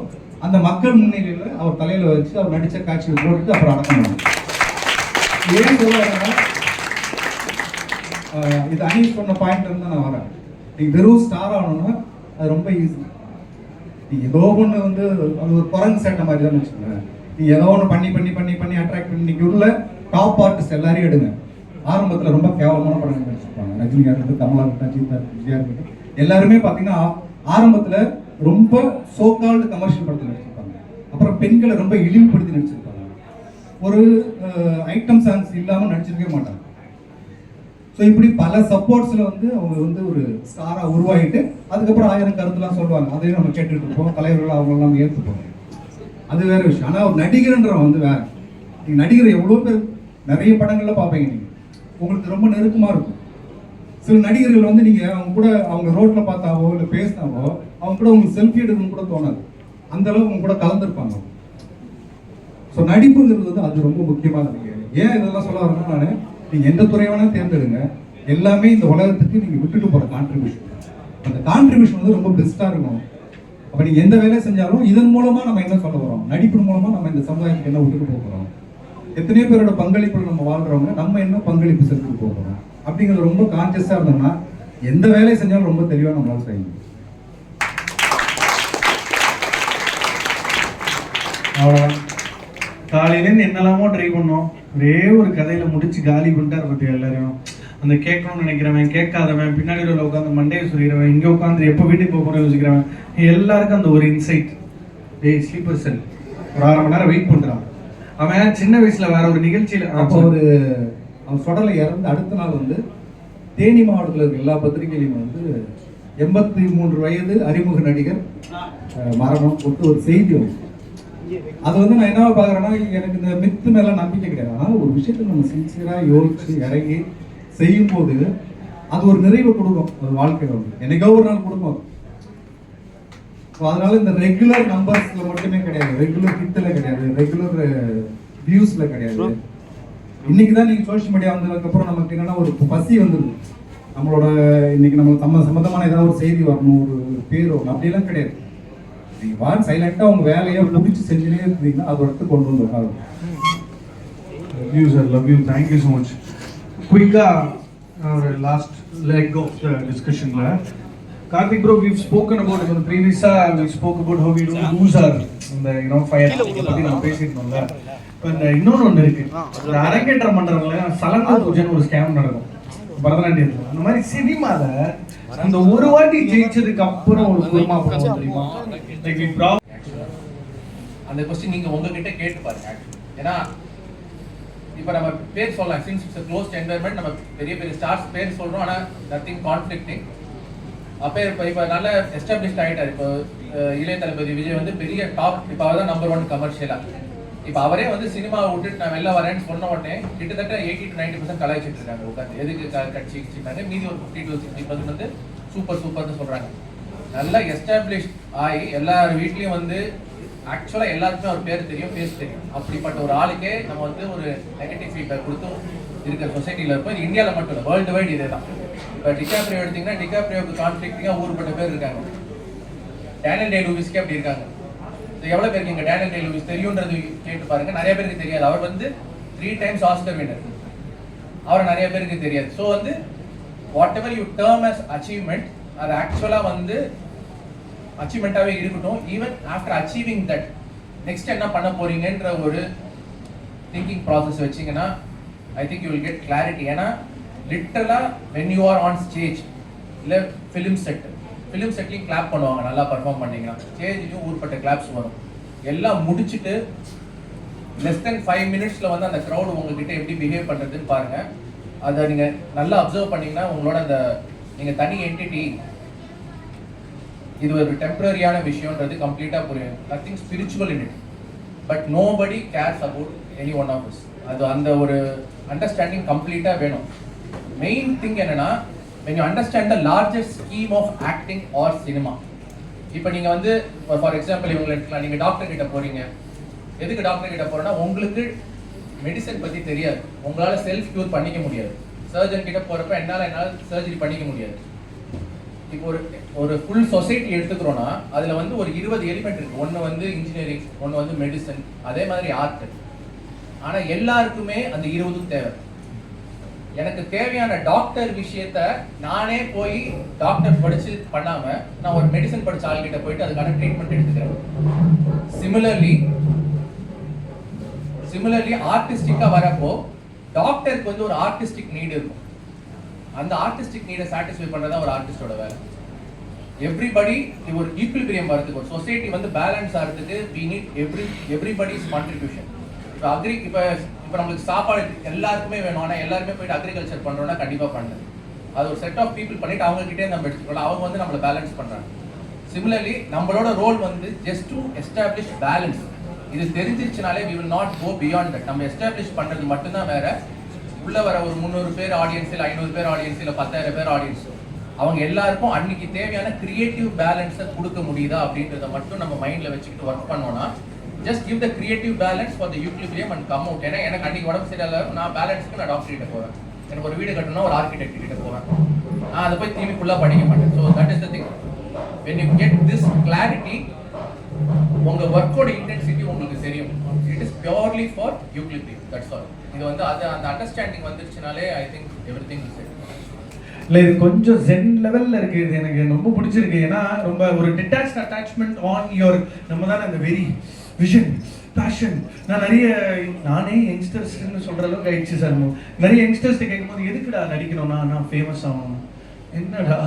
அந்த மக்கள் முன்னிலையில் அவர் தலையில் வச்சு அவர் நடித்த காட்சியை போட்டுட்டு அப்புறம் அடக்கம் பண்ணாங்க. ஏன் சொல்லுவாங்கன்னா இது அனீஷ் சொன்ன பாயிண்ட் இருந்து நான் வரேன். நீங்கள் வெறும் ஸ்டார் ஆகணும்னா அது ரொம்ப ஈஸி. நீங்கள் ஏதோ ஒன்று வந்து அது ஒரு குரங்கு சேட்டை மாதிரி தான் வச்சுக்கோங்க. நீங்கள் ஏதோ ஒன்று பண்ணி அட்ராக்ட் பண்ணி நீங்கள் உள்ள டாப் ஆர்டிஸ்ட் எல்லாரையும் எடுங்க. ஆரம்பத்தில் ரொம்ப கேவலமான படங்கள் நடிச்சிருப்பாங்க. ரஜினியாக இருக்கட்டும், கமலா இருக்கட்டும், அஜித்தா இருக்கட்டும், விஜயா இருக்கட்டும், எல்லாருமே பார்த்தீங்கன்னா ஆரம்பத்தில் ரொம்ப சோகால்டு கமர்ஷியல் படத்தில் நடிச்சிருப்பாங்க. அப்புறம் பெண்களை ரொம்ப இழிவுபடுத்தி நடிச்சிருப்பாங்க. ஒரு ஐட்டம் சாங்ஸ் இல்லாமல் நடிச்சிருக்கவே மாட்டாங்க. ஸோ இப்படி பல சப்போர்ட்ஸில் வந்து அவங்க வந்து ஒரு ஸ்டாராக உருவாகிட்டு அதுக்கப்புறம் 1000 கருத்துலாம் சொல்லுவாங்க. அதையும் நம்ம கேட்டுட்டு இருப்போம். தலைவர்கள் அவங்களெல்லாம் ஏற்றுப்போம், அது வேற விஷயம். ஆனால் ஒரு நடிகர்ன்றவன் வந்து வேற. நீங்கள் நடிகர் எவ்வளோ பேர் நிறைய படங்கள்ல பார்ப்பீங்க, நீங்கள் உங்களுக்கு ரொம்ப நெருக்கமாக இருக்கும். சில நடிகர்கள் வந்து நீங்கள் அவங்க ரோட்டில் பார்த்தாவோ இல்லை பேசினாவோ அவங்க கூட உங்களுக்கு செல்ஃபி எடுக்கணும்னு கூட தோணாது, அந்த அளவுக்கு அவங்க கூட கலந்துருப்பாங்க. ஸோ நடிப்புங்கிறது வந்து அது ரொம்ப முக்கியமானது. ஏன் இதெல்லாம் சொல்ல வரேன்னா, நீங்கள் எந்த துறை வேணாலும் தேர்ந்தெடுங்க, எல்லாமே இந்த உலகத்துக்கு நீங்கள் விட்டுட்டு போகிற கான்ட்ரிபியூஷன். அந்த கான்ட்ரிபியூஷன் வந்து ரொம்ப பெஸ்ட்டாக இருக்கும். அப்போ நீங்கள் எந்த வேலையை செஞ்சாலும் இதன் மூலமாக நம்ம என்ன சொல்ல வரோம், நடிப்பின் மூலமாக நம்ம இந்த சமுதாயத்துக்கு என்ன விட்டுட்டு போகிறோம், எத்தனையோ பேரோட பங்களிப்பு நம்ம வாழ்கிறவங்க நம்ம என்ன பங்களிப்பு செலுத்திட்டு போகிறோம் அப்படிங்கிறது ரொம்ப கான்சியஸாக இருந்தோம்னா எந்த வேலையை செஞ்சாலும் ரொம்ப தெளிவாக நம்மளால செய்யணும். அவ்வளோதான். காலையிலேருந்து என்னெல்லாமோ ட்ரை பண்ணோம், ஒரே ஒரு கதையில் முடிச்சு காலி பண்ணிட்டார் பற்றியா எல்லாரையும். அந்த கேட்கணும்னு நினைக்கிறவன், கேட்காதவன், பின்னாடி உள்ள உட்காந்து மண்டையை சொல்லிடுறவன், இங்கே உட்காந்து எப்போ வீட்டுக்கு போக போகிறேன் யோசிக்கிறவன், எல்லாருக்கும் அந்த ஒரு இன்சைட். டேய் ஸ்லீப்பர் செல் ஒரு 1/2 மணி நேரம் வெயிட் பண்ணுறான். அவன் சின்ன வயசில் வேற ஒரு நிகழ்ச்சியில் அப்போ அவன் சொடலை இறந்து அடுத்த நாள் வந்து தேனி மாவட்டத்தில் இருக்க எல்லா பத்திரிகையிலையும் வந்து 83 வயது அறிமுக நடிகர் மரணம் போட்டு ஒரு செய்தி வந்து. அது வந்து நான் என்ன பார்க்குறேன்னா, எனக்கு இந்த மித்து மேலே நம்பிக்கை கிடையாது. ஆனால் ஒரு விஷயத்தை நம்ம சின்சியராக யோசிச்சு இறங்கி செய்யும்போது அது ஒரு நிறைவை கொடுக்கும். ஒரு வாழ்க்கையில் வந்து என்னைக்கோ ஒரு நாள் கொடுக்கும். ஸோ அதனால இந்த ரெகுலர் நம்பர்ஸ்ல மட்டுமே கிடையாது, ரெகுலர் ஹிட்டில் கிடையாது, ரெகுலர் வியூஸில் கிடையாது. இன்னைக்கு தான் நீங்கள் சோஷியல் மீடியா வந்ததுக்கப்புறம் நமக்கு என்னன்னா ஒரு பசி வந்துருது. நம்மளோட இன்னைக்கு நம்ம சம்மந்தமான ஏதாவது ஒரு செய்தி வரணும், ஒரு பேர் வரணும், அப்படியெல்லாம் கிடையாது. நீங்கள் வான் சைலண்டாக உங்கள் வேலையை முடிச்சு செஞ்சுனே இருந்தீங்கன்னா அது இடத்துக்கு கொண்டு வந்துடும். Love you, sir. Love you. Thank you so much. Quick, last leg of the discussion. Karthik bro, we've spoken about it. Previous, we spoke about how we don't lose our, fire. பத்தி நம்ம பேசிட்டோம்ல. இப்போ இன்னொன்று ஒன்று இருக்கு. ஒரு அரங்கேற்றம் பண்றவங்க சலங்கா பூஜைன்னு ஒரு ஸ்கேம் நடக்கும் பரதநாட்டியத்தில். அந்த மாதிரி சினிமால அந்த ஒரு வாட்டி ஜெயிச்சதுக்கு அப்புறம் ஒரு குருமா படம் தெரியுமா? அந்த கொஸ்டின் நீங்க உங்ககிட்ட கேட்டு பாருங்க. ஏன்னா இப்போ நம்ம பேர் சொல்லலாம், சின்ஸ் இட்ஸ் க்ளோஸ்ட் என்வாயர்மெண்ட், நம்ம பெரிய பெரிய ஸ்டார்ஸ் பேர் சொல்றோம், ஆனால் நத்திங் கான்ஃப்ளிக்டிங். அப்போ இப்போ நல்ல எஸ்டாப்ளிஷ்ட் ஆகிட்டார். இப்போ இளைய தளபதி விஜய் வந்து பெரிய டாப், இப்போ அவர் தான் நம்பர் 1 கமர்ஷியலாக. இப்போ அவரே வந்து சினிமாவை விட்டுட்டு நான் வெளில வரேன்னு சொன்ன உடனே கிட்டத்தட்ட 80 to 90% கலாய்ச்சிட்டு இருக்காங்க உட்காந்து. எதுக்கு கட்சி வச்சுட்டாங்க, மீதி ஒரு 50 to 60% வந்து சூப்பர்னு சொல்றாங்க. நல்லா எஸ்டாப்ளிஷ்ட் ஆகி எல்லார் வீட்லேயும் வந்து ஆக்சுவலாக எல்லாருக்குமே அவர் பேர் தெரியும், ஃபேஸ் தெரியும். அப்படிப்பட்ட ஒரு ஆளுக்கே நம்ம வந்து ஒரு நெகட்டிவ் ஃபீட்பேக் கொடுத்து இருக்கிற சொசைட்டியில் இருப்போம். இது இந்தியாவில் மட்டும் இல்லை, வேர்ல்டு வைட் இதே தான். இப்போ டிகாப்ரியோ எடுத்தீங்கன்னா டிகாப்ரியோக்கு கான்ஃப்ளிக்டிங்காக ஊருப்பட்ட பேர் இருக்காங்க. டேனியல் டே லூயிஸ்க்கே அப்படி இருக்காங்க. எவ்வளோ பேருக்கு இங்கே டேனியல் டே லூயிஸ் தெரியுன்றது கேட்டு பாருங்க, நிறைய பேருக்கு தெரியாது. அவர் வந்து 3 times ஆஸ்கர் வின்னர், அவரை நிறைய பேருக்கு தெரியாது. ஸோ வந்து whatever you term as achievement, அது ஆக்சுவலாக வந்து அச்சீவ்மெண்ட்டாகவே இருக்கட்டும். Even after achieving that next என்ன பண்ண போறீங்கன்ற ஒரு திங்கிங் ப்ராசஸ் வச்சிங்கன்னா I think you will get clarity. ஏன்னா லிட்டரலாக when you are on stage, இல்லை ஃபிலிம் செட்லையும் கிளாப் பண்ணுவாங்க நல்லா பர்ஃபார்ம் பண்ணீங்கன்னா. ஸ்டேஜ்லையும் ஊர்பட்ட கிளாப்ஸ் வரும். எல்லாம் முடிச்சுட்டு லெஸ் தென் 5 minutes வந்து அந்த க்ரௌடு உங்ககிட்ட எப்படி பிஹேவ் பண்ணுறதுன்னு பாருங்கள். அதை நீங்கள் நல்லா அப்சர்வ் பண்ணிங்கன்னா உங்களோட அந்த நீங்கள் தனி என்டிட்டி, இது ஒரு டெம்பரரியான விஷயம்ன்றது கம்ப்ளீட்டாக புரியும். Nothing spiritual in it, but nobody cares about any one of us. அது அந்த ஒரு அண்டர்ஸ்டாண்டிங் கம்ப்ளீட்டாக வேணும். மெயின் திங் என்னன்னா, when you understand the largest scheme of acting or cinema. இப்போ நீங்கள் வந்து ஃபார் எக்ஸாம்பிள் இவங்களை எடுத்துக்கலாம். நீங்கள் டாக்டர் கிட்ட போகிறீங்க. எதுக்கு டாக்டர் கிட்ட போகிறோன்னா, உங்களுக்கு மெடிசன் பற்றி தெரியாது, உங்களால் செல்ஃப் க்யூர் பண்ணிக்க முடியாது. சர்ஜன் கிட்ட போகிறப்ப என்னால் சர்ஜரி பண்ணிக்க முடியாது. இப்போ ஒரு ஃபுல் சொசைட்டி எடுத்துக்கிறோன்னா அதில் வந்து ஒரு 20 எலிமெண்ட் இருக்குது. ஒன்று வந்து இன்ஜினியரிங், ஒன்று வந்து மெடிசன், அதே மாதிரி ஆர்ட். ஆனால் எல்லாருக்குமே அந்த 20 தேவை. எனக்கு தேவையான டாக்டர் விஷயத்த நானே போய் டாக்டர் படிச்சு பண்ணாம நான் ஒரு மெடிசன் படிச்ச ஆள்கிட்ட போயிட்டு அதுக்கான ட்ரீட்மெண்ட் எடுத்துக்கிறேன். சிமிலர்லி ஆர்டிஸ்டிக்கா வரப்போ டாக்டருக்கு வந்து ஒரு ஆர்டிஸ்டிக் நீடு இருக்கும். அந்த ஆர்டிஸ்டிக் நீடை சாட்டிஸ்ஃபை பண்றதா ஒரு ஆர்டிஸ்டோட வேலை. எவ்ரிபடி ஒரு ஈக்குலிபிரியம் வரதுக்கு, ஒரு சொசைட்டி வந்து பேலன்ஸ் ஆகிறதுக்கு we need everybody's contribution. இப்போ நம்மளுக்கு சாப்பாடு எல்லாருக்குமே வேணும், ஆனால் எல்லாருமே போயிட்டு அக்ரிகல்ச்சர் பண்ணுறோன்னா கண்டிப்பாக பண்ணல. அது ஒரு செட் ஆஃப் பீப்புள் பண்ணிட்டு அவங்ககிட்டே நம்ம எடுத்துக்கலாம். அவங்க வந்து நம்மளை பேலன்ஸ் பண்ணுறாங்க. சிமிலர்லி நம்மளோட ரோல் வந்து ஜஸ்ட் டு எஸ்டாப்ளிஷ் பேலன்ஸ். இது தெரிஞ்சிருச்சுனாலே we will not go beyond that. நம்ம எஸ்டாப்ளிஷ் பண்ணுறது மட்டும்தான் வேற. உள்ள வர ஒரு 300 பேர் ஆடியன்ஸ், இல்லை 500 பேர் ஆடியன்ஸ், இல்லை 10,000 பேர் ஆடியன்ஸ், அவங்க எல்லாருக்கும் அன்னைக்கு தேவையான கிரியேட்டிவ் பேலன்ஸை கொடுக்க முடியுதா அப்படின்றத மட்டும் நம்ம மைண்டில் வச்சுக்கிட்டு ஒர்க் பண்ணோன்னா, just give the creative balance for the equilibrium and come out. ஏன்னா எனக்கு அன்னைக்கு உடம்பு சரியில்லை, நான் பேலன்ஸ்க்கு நான் டாக்டர் கிட்ட போவேன். எனக்கு ஒரு வீடு கட்டணும்னா ஒரு ஆர்கிடெக்ட் கிட்ட போவேன். நான் அதை போய் திரும்பி ஃபுல்லாக படிக்க மாட்டேன். So that is the thing. when you get this clarity, உங்கள் ஒர்க்கோட இன்டென்சிட்டி உங்களுக்கு தெரியும். It is purely for equilibrium. That's all. இது வந்து அது அந்த அண்டர்ஸ்டாண்டிங் வந்துருச்சுனாலே I think everything is set. இல்லை, இது கொஞ்சம் ஜென் லெவலில் இருக்குது. இது எனக்கு ரொம்ப பிடிச்சிருக்கு. ஏன்னா ரொம்ப ஒரு டிட்டாச்ட் அட்டாச்மெண்ட் ஆன் யுவர், நம்ம தானே அந்த வெரி விஷன், பேஷன். நானே யங்ஸ்டர்ஸ்ன்னு சொல்கிற அளவுக்கு ஆயிடுச்சு சார். நிறைய யங்ஸ்டர்ஸ்ட்டு கேட்கும்போது எதுக்குடா நடிக்கணும்னா, நான் ஃபேமஸ் ஆகணும். என்னடா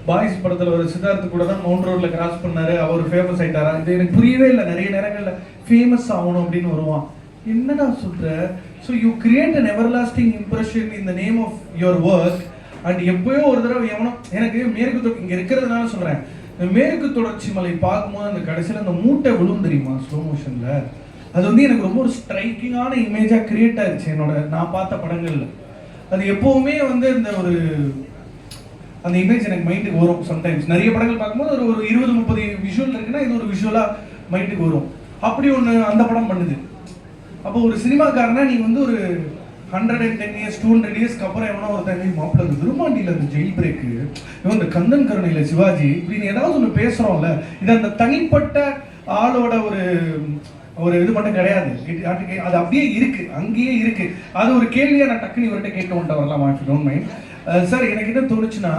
பாய்ஸ் படத்தில் ஒரு சித்தார்த்து கூட தான் மவுண்ட் ரோடில் கிராஸ் பண்ணார், அவர் ஃபேமஸ் ஆகிட்டாரா? இது எனக்கு புரியவே இல்லை. நிறைய நேரங்களில் ஃபேமஸ் ஆகணும் அப்படின்னு வருவான். என்னடா சொல்கிற? So you create an everlasting impression in the name of your work. And எப்போயோ ஒரு தடவை எவனோ எனக்கு மேற்கு இங்கே இருக்கிறதுனால சொல்கிறேன், மேற்கு தொடர்ச்சி மலை பார்க்கும்போது அந்த கடைசியில் அந்த மூட்டை விழும் தெரியுமா ஸ்லோ மோஷனில், அது வந்து எனக்கு ரொம்ப ஒரு ஸ்ட்ரைக்கிங்கான இமேஜாக கிரியேட் ஆயிடுச்சு நான் பார்த்த படங்களில். அது எப்போவுமே வந்து இந்த ஒரு அந்த இமேஜ் எனக்கு மைண்டுக்கு வரும். சம்டைம்ஸ் நிறைய படங்கள் பார்க்கும்போது ஒரு 20-30 விஷுவல் இருக்குன்னா இது ஒரு விஷுவலாக மைண்டுக்கு வரும். அப்படி ஒன்று அந்த படம் பண்ணுது. அப்போ ஒரு சினிமாக்காரனா நீ வந்து ஒரு 110 years 200 இயர்ஸ்க்கு அப்புறம் எவனோ ஒருத்தன் மாப்பிள்ள இந்த விருமாண்டியில் இந்த ஜெயில் பிரேக்கு இவன் இந்த கந்தன் கருணையில் சிவாஜி இப்படின்னு ஏதாவது ஒன்று பேசுகிறோம்ல, இது அந்த தனிப்பட்ட ஆளோட ஒரு இது மட்டும் கிடையாது. அது அப்படியே இருக்கு, அங்கேயே இருக்கு. அது ஒரு கேள்வியாக நான் டக்குனு இவர்கிட்ட கேட்டு வந்துட்டு வரலாம், if you don't mind. Sir எனக்கு என்ன தோணுச்சுன்னா,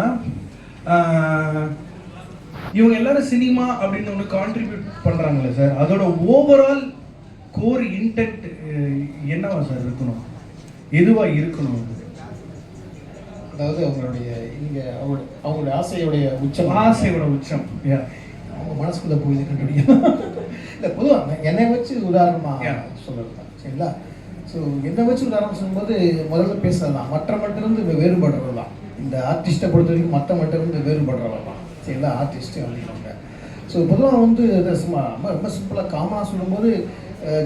இவங்க எல்லாரும் சினிமா அப்படின்னு ஒன்று கான்ட்ரிபியூட் பண்ணுறாங்களே சார், அதோட ஓவரால் கோர் இன்டென்ட் என்னவா சார் இருக்கணும், எதுவா இருக்கணும்? அதாவது அவங்களுடைய அவங்களுடைய ஆசையோட உச்சம் அவங்க மனசுக்குள்ள போய் கண்டுபிடிக்கும். இல்லை பொதுவாக என்னை வச்சு உதாரணமாக சொல்லலாம், சரிங்களா? ஸோ என்னை வச்சு உதாரணம் சொல்லும்போது முதல்ல பேசலாம், மற்றவர்கிட்ட வேறுபடுறதுலாம். இந்த ஆர்டிஸ்ட்டை பொறுத்த வரைக்கும் மற்றவர்கிட்ட வேறுபடுறவங்கலாம், சரிங்களா? ஆர்டிஸ்ட்டு அப்படின்னாங்க. ஸோ பொதுவாக ரொம்ப சிம்பிளாக காமனாக சொல்லும்போது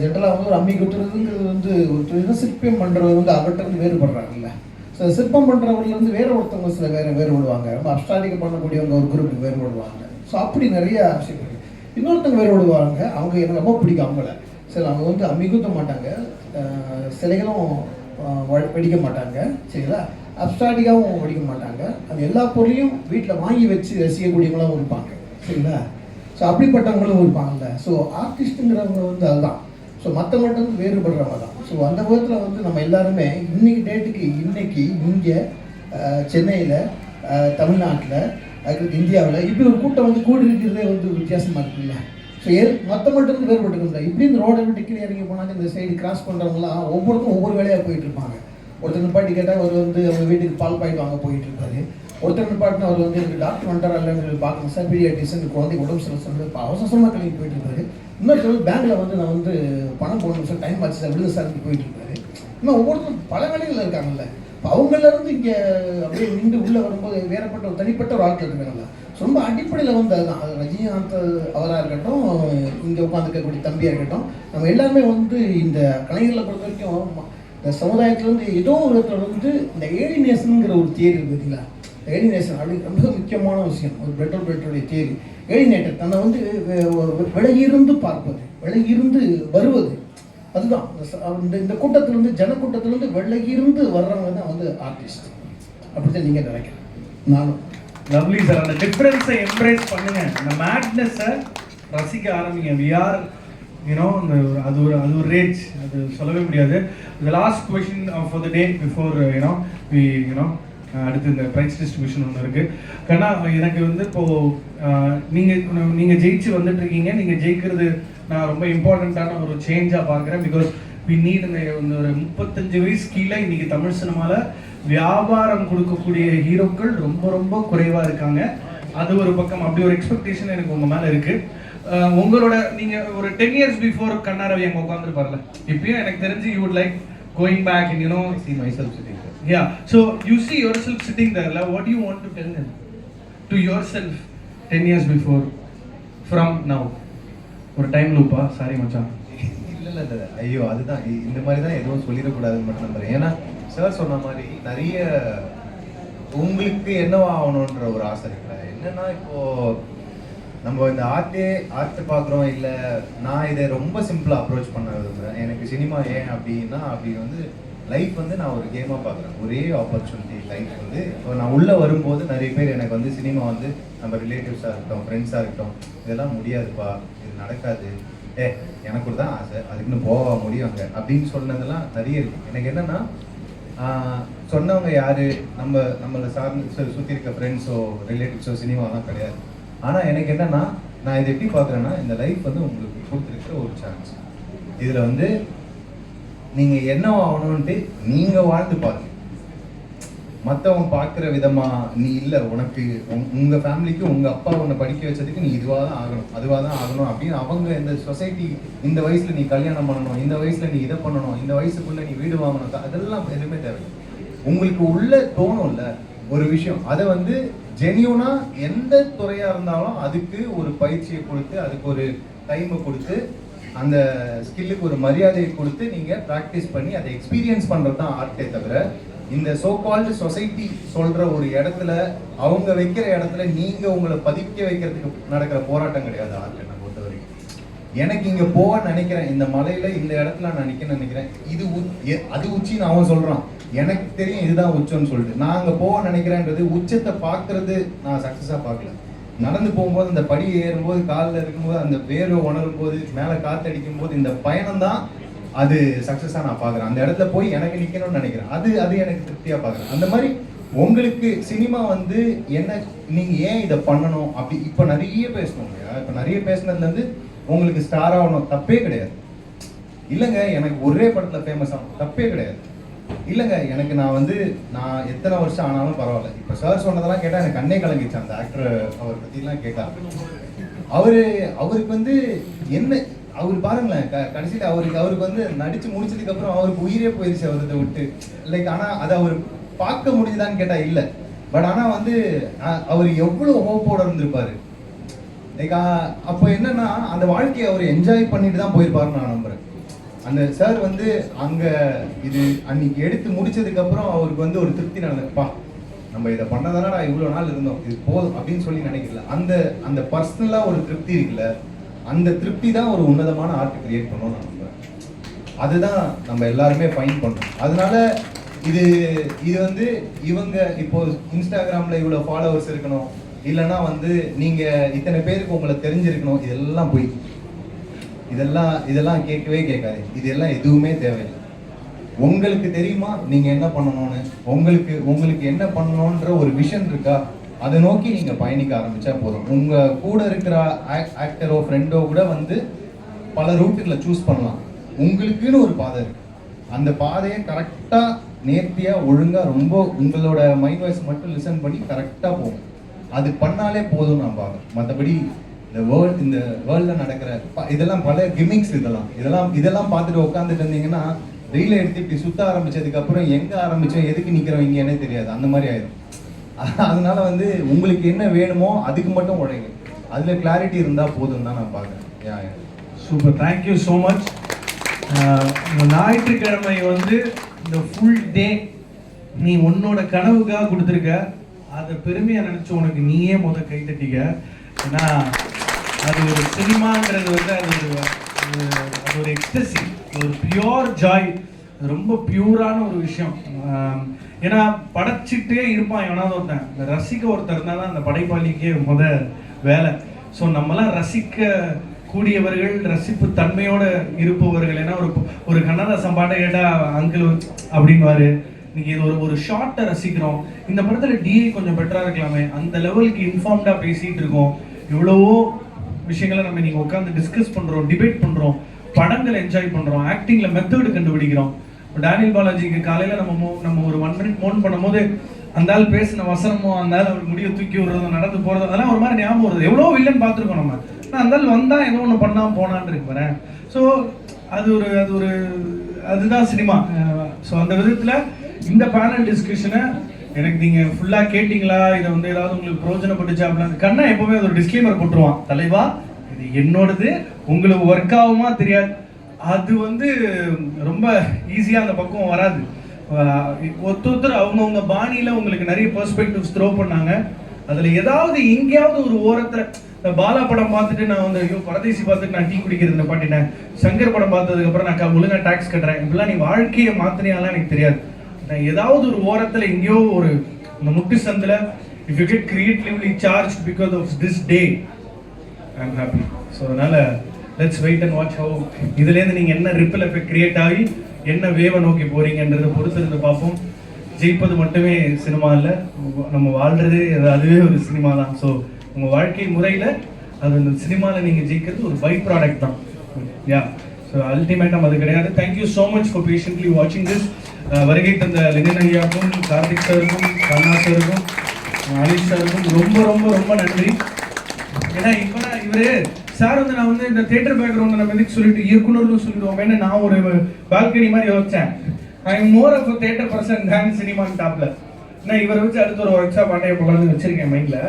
ஜென்ரலாக ஒரு அம்மி குத்துறதுங்கிறது ஒரு சிற்பம் பண்ணுறவர் அவர்கிட்ட வேறுபடுறாங்கல்ல. ஸோ சிற்பம் பண்ணுறவர்லேருந்து ஒருத்தவங்க சில வேறுபடுவாங்க. ரொம்ப அப்டாலிக் பண்ணக்கூடியவங்க ஒரு குரூப் வேறுபடுவாங்க. ஸோ அப்படி நிறைய விஷயங்கள். இன்னொருத்தவங்க வேறுபடுவாங்க, அவங்க எனக்கு ரொம்ப பிடிக்கும் அவங்கள. சரி, அவங்க அம்மி குத்த மாட்டாங்க, சிலைகளும் வெடிக்க மாட்டாங்க, சரிங்களா? அப்டாலிக்காகவும் வெடிக்க மாட்டாங்க. அது எல்லா பொருளையும் வீட்டில் வாங்கி வச்சு ரசிக்கக்கூடியவங்களும் இருப்பாங்க, சரிங்களா? ஸோ அப்படிப்பட்டவங்களும் இருப்பாங்கல்ல. ஸோ ஆர்டிஸ்ட்டுங்கிறவங்க அதுதான். ஸோ மற்றவங்கள்ட்ட வேறுபடுறவங்க தான். ஸோ அந்த விதத்தில் நம்ம எல்லாருமே இன்னைக்கு டேட்டுக்கு இங்கே சென்னையில், தமிழ்நாட்டில், அதுக்கு இந்தியாவில் இப்படி ஒரு கூட்டம் கூடி இருக்கிறதே வித்தியாசமாக இருக்குல்ல. ஸோ மற்றவங்கள்ட்ட வேறுபட்டுருக்குல்ல. இப்படி இந்த ரோடை விட்டு கீழே இறங்கி போனாங்க, இந்த சைடு கிராஸ் பண்ணுறவங்களாம் ஒவ்வொருத்தரும் ஒவ்வொரு வேலையாக போயிட்டு இருப்பாங்க. ஒருத்தர் நிப்பாட்டி கேட்டால் அவர் அவங்க வீட்டுக்கு பால் பாயிண்ட் வாங்க போயிட்டு இருப்பாரு. ஒருத்தர் நிப்பாட்டினா அவர் எனக்கு டாக்டர் வந்துட்டாரா இல்லைன்னு பார்க்கணும் சார், பீடியாட்ரிஷன், குழந்தை உடம்பு சொல்லி அவசரமாக கிளம்பி போயிட்டு இருப்பாரு. இன்னொருத்தர் பேங்க்கில் நான் பணம் போடணும் சார், டைம் ஆச்சு சார், விடுதலை சார் போயிட்டு இருப்பாரு. இன்னும் ஒவ்வொருத்தரும் பல வேலைகள் இருக்காங்கல்ல. இப்போ அவங்களிருந்து இங்கே அப்படியே நின்று உள்ளே வரும்போது வேறப்பட்ட ஒரு தனிப்பட்ட ஒரு ஆட்கள் இருக்காங்கல்ல. ரொம்ப அடிப்படையில் அதுதான். அது ரஜினிகாந்த் அவராக இருக்கட்டும், இங்கே உட்காந்துருக்கக்கூடிய தம்பியாக இருக்கட்டும், நம்ம எல்லாருமே இந்த கலைஞர்களை பொறுத்த வரைக்கும் இந்த சமுதாயத்துலேருந்து ஏதோ ஒரு விதத்தில் இந்த ஏலினேஷனுங்கிற ஒரு தியரி இருக்குது பார்த்தீங்களா? ஏலினேஷன் அப்படி ரொம்ப முக்கியமான விஷயம். ஒரு பெட்ரோடைய தியரி ஏலினேட்டர், தன்னை விலகியிருந்து பார்ப்பது, விலகியிருந்து வருவது. அதுதான் இந்த கூட்டத்திலிருந்து, ஜனக்கூட்டத்திலிருந்து விலகியிருந்து வர்றவங்க தான் ஆர்டிஸ்ட். அப்படித்தான் நீங்கள் நினைக்கிறேன். நானும் லவ்லி சார், அந்த டிஃபரன்ஸை எம்ப்ரேஸ் பண்ணுங்க, அந்த மேட்னஸை ரசிக்க ஆரம்பிங்க. வி ஆர் அது ஒரு ரேஞ்ச், அது சொல்லவே முடியாது. The last question for the day before we அடுத்து இந்த ப்ரைஸ் டிஸ்ட்ரிபியூஷன் ஒன்று இருக்குது. கண்ணா, எனக்கு இப்போது நீங்கள் ஜெயிச்சு வந்துட்டு இருக்கீங்க. நீங்கள் ஜெயிக்கிறது நான் ரொம்ப இம்பார்ட்டண்ட்டான ஒரு சேஞ்சாக பார்க்குறேன். பிகாஸ் வி நீட் ஒரு 35 வயசு கீழே இன்றைக்கி தமிழ் சினிமாவில் வியாபாரம் கொடுக்கக்கூடிய ஹீரோக்கள் ரொம்ப ரொம்ப குறைவாக இருக்காங்க. அது ஒரு பக்கம். அப்படி ஒரு எக்ஸ்பெக்டேஷன் எனக்கு உங்கள் மேலே இருக்குது. உங்களோட நீங்கள் ஒரு 10 years before கண்ணா ரவி அங்கே உட்காந்துருப்பார்ல, இப்பயும் எனக்கு தெரிஞ்சு you would like going back and see myself sitting there. Yeah, so you see yourself sitting there. What do you want to tell them to yourself 10 years before from now? ஒரு time லூப்பா? Sorry மச்சான். இல்லை ஐயோ, அதுதான் இந்த மாதிரி தான் எதுவும் சொல்லிடக்கூடாதுன்னு மட்டும் நம்புறேன். ஏன்னா சார் சொன்ன மாதிரி நிறைய உங்களுக்கு என்னவா ஆகணுன்ற ஒரு ஆசை இருக்குல்ல. என்னன்னா இப்போ நம்ம இந்த ஆர்ட் பார்க்குறோம், இல்லை நான் இதை ரொம்ப சிம்பிளாக அப்ரோச் பண்ண விரும்புகிறேன். எனக்கு சினிமா ஏன் அப்படின்னா, அப்படி லைஃப் நான் ஒரு கேமாக பார்க்குறேன். ஒரே ஆப்பர்ச்சுனிட்டி லைஃப் இப்போ நான் உள்ளே வரும்போது நிறைய பேர் எனக்கு சினிமா நம்ம ரிலேட்டிவ்ஸாக இருக்கட்டும், ஃப்ரெண்ட்ஸாக இருக்கட்டும், இதெல்லாம் முடியாதுப்பா, இது நடக்காது, எனக்கு தான் ஆசை, அதுக்குன்னு போக முடியும் அங்கே அப்படின்னு சொன்னதெல்லாம் நிறைய இருக்குது. எனக்கு என்னென்னா, சொன்னவங்க யார், நம்மளை சார்ந்து சுற்றி இருக்க ஃப்ரெண்ட்ஸோ ரிலேட்டிவ்ஸோ சினிமாலாம் கிடையாது. ஆனால் எனக்கு என்னென்னா, நான் இதை எப்படி பார்க்குறேன்னா, இந்த லைஃப் உங்களுக்கு கொடுத்துருக்கிற ஒரு சான்ஸ். இதில் நீங்கள் என்ன ஆகணும்ன்ட்டு நீங்கள் வாழ்ந்து பாருங்க. மற்றவங்க பார்க்குற விதமாக நீ இல்லை, உனக்கு உங்கள் ஃபேமிலிக்கு உங்கள் அப்பா உன்னை படிக்க வச்சதுக்கு நீ இதுவாக தான் ஆகணும், அதுவாக தான் ஆகணும் அப்படின்னு அவங்க இந்த சொசைட்டி, இந்த வயசில் நீ கல்யாணம் பண்ணணும், இந்த வயசில் நீ இதை பண்ணணும், இந்த வயசுக்குள்ளே நீ வீடு வாங்கணும், அதெல்லாம் எதுவுமே தேவையில்லை. உங்களுக்கு உள்ள தோணும்ல ஒரு விஷயம், அதை ஜென்யூனாக எந்த துறையாக இருந்தாலும் அதுக்கு ஒரு பயிற்சியை கொடுத்து, அதுக்கு ஒரு டைமை கொடுத்து, அந்த ஸ்கில்லுக்கு ஒரு மரியாதையை கொடுத்து நீங்கள் ப்ராக்டிஸ் பண்ணி அதை எக்ஸ்பீரியன்ஸ் பண்ணுறது தான் ஆர்ட்டே தவிர, இந்த சோ கால்டு சொசைட்டி சொல்கிற ஒரு இடத்துல, அவங்க வைக்கிற இடத்துல நீங்கள் உங்களை பதிக்க வைக்கிறதுக்கு நடக்கிற போராட்டம் கிடையாது ஆர்ட். என்னை பொறுத்த வரைக்கும் எனக்கு இங்க போக நினைக்கிறேன், இந்த மலையில இந்த இடத்துல நான் நிக்க நினைக்கிறேன், இது அது உச்சின்னு அவன் சொல்றான், எனக்கு தெரியும் இதுதான் உச்சம்னு சொல்லிட்டு நான் அங்க போக நினைக்கிறேன்றது உச்சத்தை பார்க்கறது நான் சக்சஸா பார்க்கல. நடந்து போகும்போது அந்த படி ஏறும்போது காலில் இருக்கும்போது அந்த வேர்வை உணரும் போது மேலே காத்தடிக்கும் போது இந்த பயணம் தான் அது சக்ஸஸாக நான் பார்க்குறேன். அந்த இடத்துல போய் எனக்கு நிற்கணும்னு நினைக்கிறேன், அது எனக்கு திருப்தியாக பார்க்குறேன். அந்த மாதிரி உங்களுக்கு சினிமா வந்து என்ன, நீங்கள் ஏன் இதை பண்ணணும் அப்படி இப்போ நிறைய பேசணும் இல்லையா? இப்போ நிறைய பேசுனதுலேருந்து உங்களுக்கு ஸ்டார் ஆகணும் தப்பே கிடையாது. இல்லைங்க எனக்கு ஒரே படத்தில் ஃபேமஸ் ஆகணும் தப்பே கிடையாது. இல்லைங்க எனக்கு நான் எத்தனை வருஷம் ஆனாலும் பரவாயில்ல. இப்போ சார் சொன்னதெல்லாம் கேட்டால் எனக்கு கண்ணே கலங்கிச்சு. அந்த ஆக்டர் அவர் பற்றிலாம் கேட்டார். அவருக்கு வந்து என்ன, அவர் பாருங்களேன் கடைசியில் அவருக்கு நடிச்சு முடிச்சதுக்கு அப்புறம் அவருக்கு உயிரே போயிருச்சு அவரதை விட்டு. லைக் ஆனால் அதை அவர் பார்க்க முடிஞ்சுதான்னு கேட்டால் இல்லை. பட் ஆனால் அவர் எவ்வளோ ஹோப்போட இருந்திருப்பாரு. லைக் அப்போ என்னன்னா அந்த வாழ்க்கையை அவர் என்ஜாய் பண்ணிட்டு தான் போயிருப்பாருன்னு நான் நம்புறேன். அந்த சார் அங்கே இது அன்னைக்கு எடுத்து முடிச்சதுக்கு அப்புறம் அவருக்கு ஒரு திருப்தி நடந்தப்பா, நம்ம இதை பண்ணதானடா இவ்வளோ நாள் இருந்தோம், இது போதும் அப்படின்னு சொல்லி நினைக்கல. அந்த பர்சனலாக ஒரு திருப்தி இருக்குல்ல, அந்த திருப்தி தான் ஒரு உன்னதமான ஆர்ட் கிரியேட் பண்ணணும்னு நான் நம்புறேன். அதுதான் நம்ம எல்லாருமே ஃபைன் பண்ணணும். அதனால இது இவங்க இப்போ இன்ஸ்டாகிராமில் இவ்வளோ ஃபாலோவர்ஸ் இருக்கணும், இல்லைன்னா நீங்கள் இத்தனை பேருக்கு உங்களை தெரிஞ்சிருக்கணும், இதெல்லாம் போய் இதெல்லாம் கேட்கவே கேட்காது. இதெல்லாம் எதுவுமே தேவையில்லை. உங்களுக்கு தெரியுமா நீங்கள் என்ன பண்ணணும்னு? உங்களுக்கு என்ன பண்ணணுன்ற ஒரு விஷன் இருக்கா? அதை நோக்கி நீங்கள் பயணிக்க ஆரம்பித்தா போதும். உங்கள் கூட இருக்கிற ஆக்டரோ ஃப்ரெண்டோ கூட பல ரூட்டுகளை சூஸ் பண்ணலாம். உங்களுக்குன்னு ஒரு பாதை இருக்கு. அந்த பாதையை கரெக்டாக நேர்த்தியாக ஒழுங்காக ரொம்ப உங்களோட மைண்ட் வாய்ஸ் மட்டும் லிசன் பண்ணி கரெக்டாக போகும். அது பண்ணாலே போதும் நான் பார்க்குறேன். மற்றபடி இந்த வேர்ல்டில் நடக்கிற இதெல்லாம் பல கிமிக்ஸ், இதெல்லாம் பார்த்துட்டு உட்காந்துட்டு இருந்தீங்கன்னா ரீலை எடுத்து இப்படி சுத்த ஆரம்பிச்சதுக்கு அப்புறம் எங்கே ஆரம்பித்தோம் எதுக்கு நிற்கிறோம் இங்கேனே தெரியாது, அந்த மாதிரி ஆயிடும். அதனால உங்களுக்கு என்ன வேணுமோ அதுக்கு மட்டும் உழைங்க. அதில் கிளாரிட்டி இருந்தால் போதும் தான் நான் பார்க்குறேன். Super, thank you so much. ஞாயிற்றுக்கிழமை இந்த ஃபுல் டே நீ உன்னோட கனவுக்காக கொடுத்துருக்க. அதை பெருமையாக நினச்சி உனக்கு நீயே கை தட்டிக்க. ஏன்னா அது ஒரு சினிமாங்கிறது அது ஒரு எக்ஸ்டசி, ஒரு பியோர் ஜாய், ரொம்ப பியூரான ஒரு விஷயம். ஏன்னா படைச்சிட்டே இருப்பான் எவனாவது ஒருத்தன், ரசிக்க ஒருத்தர் இருந்தால் தான் அந்த படைப்பாளிக்கே வேலை. ஸோ நம்மளாம் ரசிக்க கூடியவர்கள், ரசிப்பு தன்மையோட இருப்பவர்கள். ஏன்னா ஒரு கண்ணதாசன் பாட்டை கேட்டால் அங்கிள் அப்படின்வாரு. இன்னைக்கு இது ஒரு ஷார்ட்டை ரசிக்கிறோம். இந்த படத்தில் டிஏ கொஞ்சம் பெட்டராக இருக்கலாமே, அந்த லெவலுக்கு இன்ஃபார்ம்டாக பேசிகிட்டு இருக்கோம். எவ்வளவோ விஷயங்களை நம்ம நீங்கள் உட்காந்து டிஸ்கஸ் பண்ணுறோம், டிபேட் பண்ணுறோம், படங்களை என்ஜாய் பண்ணுறோம், ஆக்டிங்கில் மெத்தடு கண்டுபிடிக்கிறோம். இப்போ டேனியல் பாலாஜிக்கு காலையில் நம்ம ஒரு 1 மினிட் மோன் பண்ணும்போது அந்த ஆள் பேசின வசனமோ, அந்த ஆள் அவருக்கு முடிய தூக்கி விடுறதோ, நடந்து போகிறதோ, அதெல்லாம் ஒரு மாதிரி ஞாபகம் வருது. எவ்வளோ வில்லன் பார்த்துருக்கோம் நம்ம. ஆனால் அந்த ஆள் வந்தால் ஏதோ ஒன்று பண்ணாமல் போனான்னு இருக்கு பாரு. ஸோ அதுதான் சினிமா. ஸோ அந்த விதத்தில் இந்த பேனல் டிஸ்கஷனை எனக்கு நீங்கள் ஃபுல்லாக கேட்டிங்களா, இதை ஏதாவது உங்களுக்கு பிரோஜனப்பட்டுச்சா அப்படின்னா கண்ணா எப்போவுமே அது ஒரு டிஸ்க்ளைமர் போட்டுருவான், தலைவா இது என்னோடது, உங்களுக்கு ஒர்க் ஆகுமா தெரியாது. அது ரொம்ப ஈஸியாக அந்த பக்கம் வராது. ஒருத்தர் அவங்கவுங்க பாணியில் உங்களுக்கு நிறைய பெர்ஸ்பெக்டிவ்ஸ் த்ரோ பண்ணாங்க. அதில் ஏதாவது எங்கேயாவது ஒரு ஓரத்தில் பாலா படம் பார்த்துட்டு நான் ஐயோ பரதேசி பார்த்துட்டு நான் டீ குடிக்கிறது நிப்பாட்டினேன், சங்கர் படம் பார்த்ததுக்கப்புறம் நான் ஒழுங்காக டாக்ஸ் கட்டுறேன், இப்படிலாம் நீ வாழ்க்கையை மாற்றினியாலாம் எனக்கு தெரியாது. நான் ஏதாவது ஒரு ஓரத்தில் எங்கேயோ ஒரு இந்த முட்டு சந்தில் if you get creatively charge because of this day I am happy. So அதனால் let's wait and watch how இதுலேருந்து நீங்கள் என்ன ரிப்பிள் எஃபெக்ட் கிரியேட் ஆகி என்ன வேவை நோக்கி போகிறீங்கன்றதை பொறுத்திருந்து பார்ப்போம். ஜெயிப்பது மட்டுமே சினிமா இல்லை, நம்ம வாழ்கிறது அதுவே ஒரு சினிமா தான். ஸோ உங்கள் வாழ்க்கை முறையில் அது அந்த சினிமாவில் நீங்கள் ஜெயிக்கிறது ஒரு பை ப்ராடக்ட் தான். யா, ஸோ அல்டிமேட்டாக அது கிடையாது. Thank you so much for patiently வாட்சிங் திஸ். வருகை தந்த லெனின் ஐயாவுக்கும், கார்த்திக் சாருக்கும், கண்ணா சாருக்கும், அலிஷ் சாருக்கும் ரொம்ப ரொம்ப ரொம்ப நன்றி. ஏன்னா இப்போ இவர் சார் நான் இந்த தியேட்டர் பேக்ரவுண்ட் நம்ம எதுக்கு சொல்லிட்டு இயக்குனர்னு சொல்லிடுவோம். ஏன்னா நான் ஒரு பால்கனி மாதிரி யோசிச்சேன். I am more of theatre person than cinema டாப்ல. நான் இவரை வச்சு அடுத்த ஒரு ஒர்க் ஷாப் அட்டைய போகலான்னு வச்சிருக்கேன் மைண்டில்.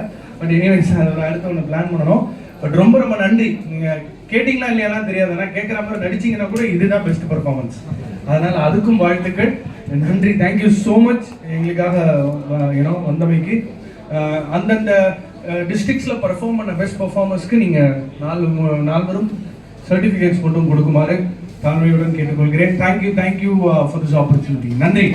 பட் எனிவேஸ் அது ஒரு அடுத்த ஒன்று பிளான் பண்ணணும். பட் ரொம்ப ரொம்ப நன்றி. நீங்கள் கேட்டிங்களா இல்லையாலாம் தெரியாது, ஆனால் கேட்குற மாதிரி நடிச்சிங்கன்னா கூட இதுதான் பெஸ்ட் பர்ஃபார்மன்ஸ். அதனால் அதுக்கும் வாழ்த்துக்கள், நன்றி. தேங்க்யூ ஸோ மச் எங்களுக்காக வந்தமைக்கு. அந்தந்த டிஸ்ட்ரிக்ஸில் பர்ஃபார்ம் பண்ண பெஸ்ட் பர்ஃபார்மர்ஸ்க்கு நீங்கள் 4 நால்வரும் சர்டிஃபிகேட்ஸ் மட்டும் கொடுக்குமாறு தாழ்மையுடன் கேட்டுக்கொள்கிறேன். Thank you for this opportunity. நன்றி.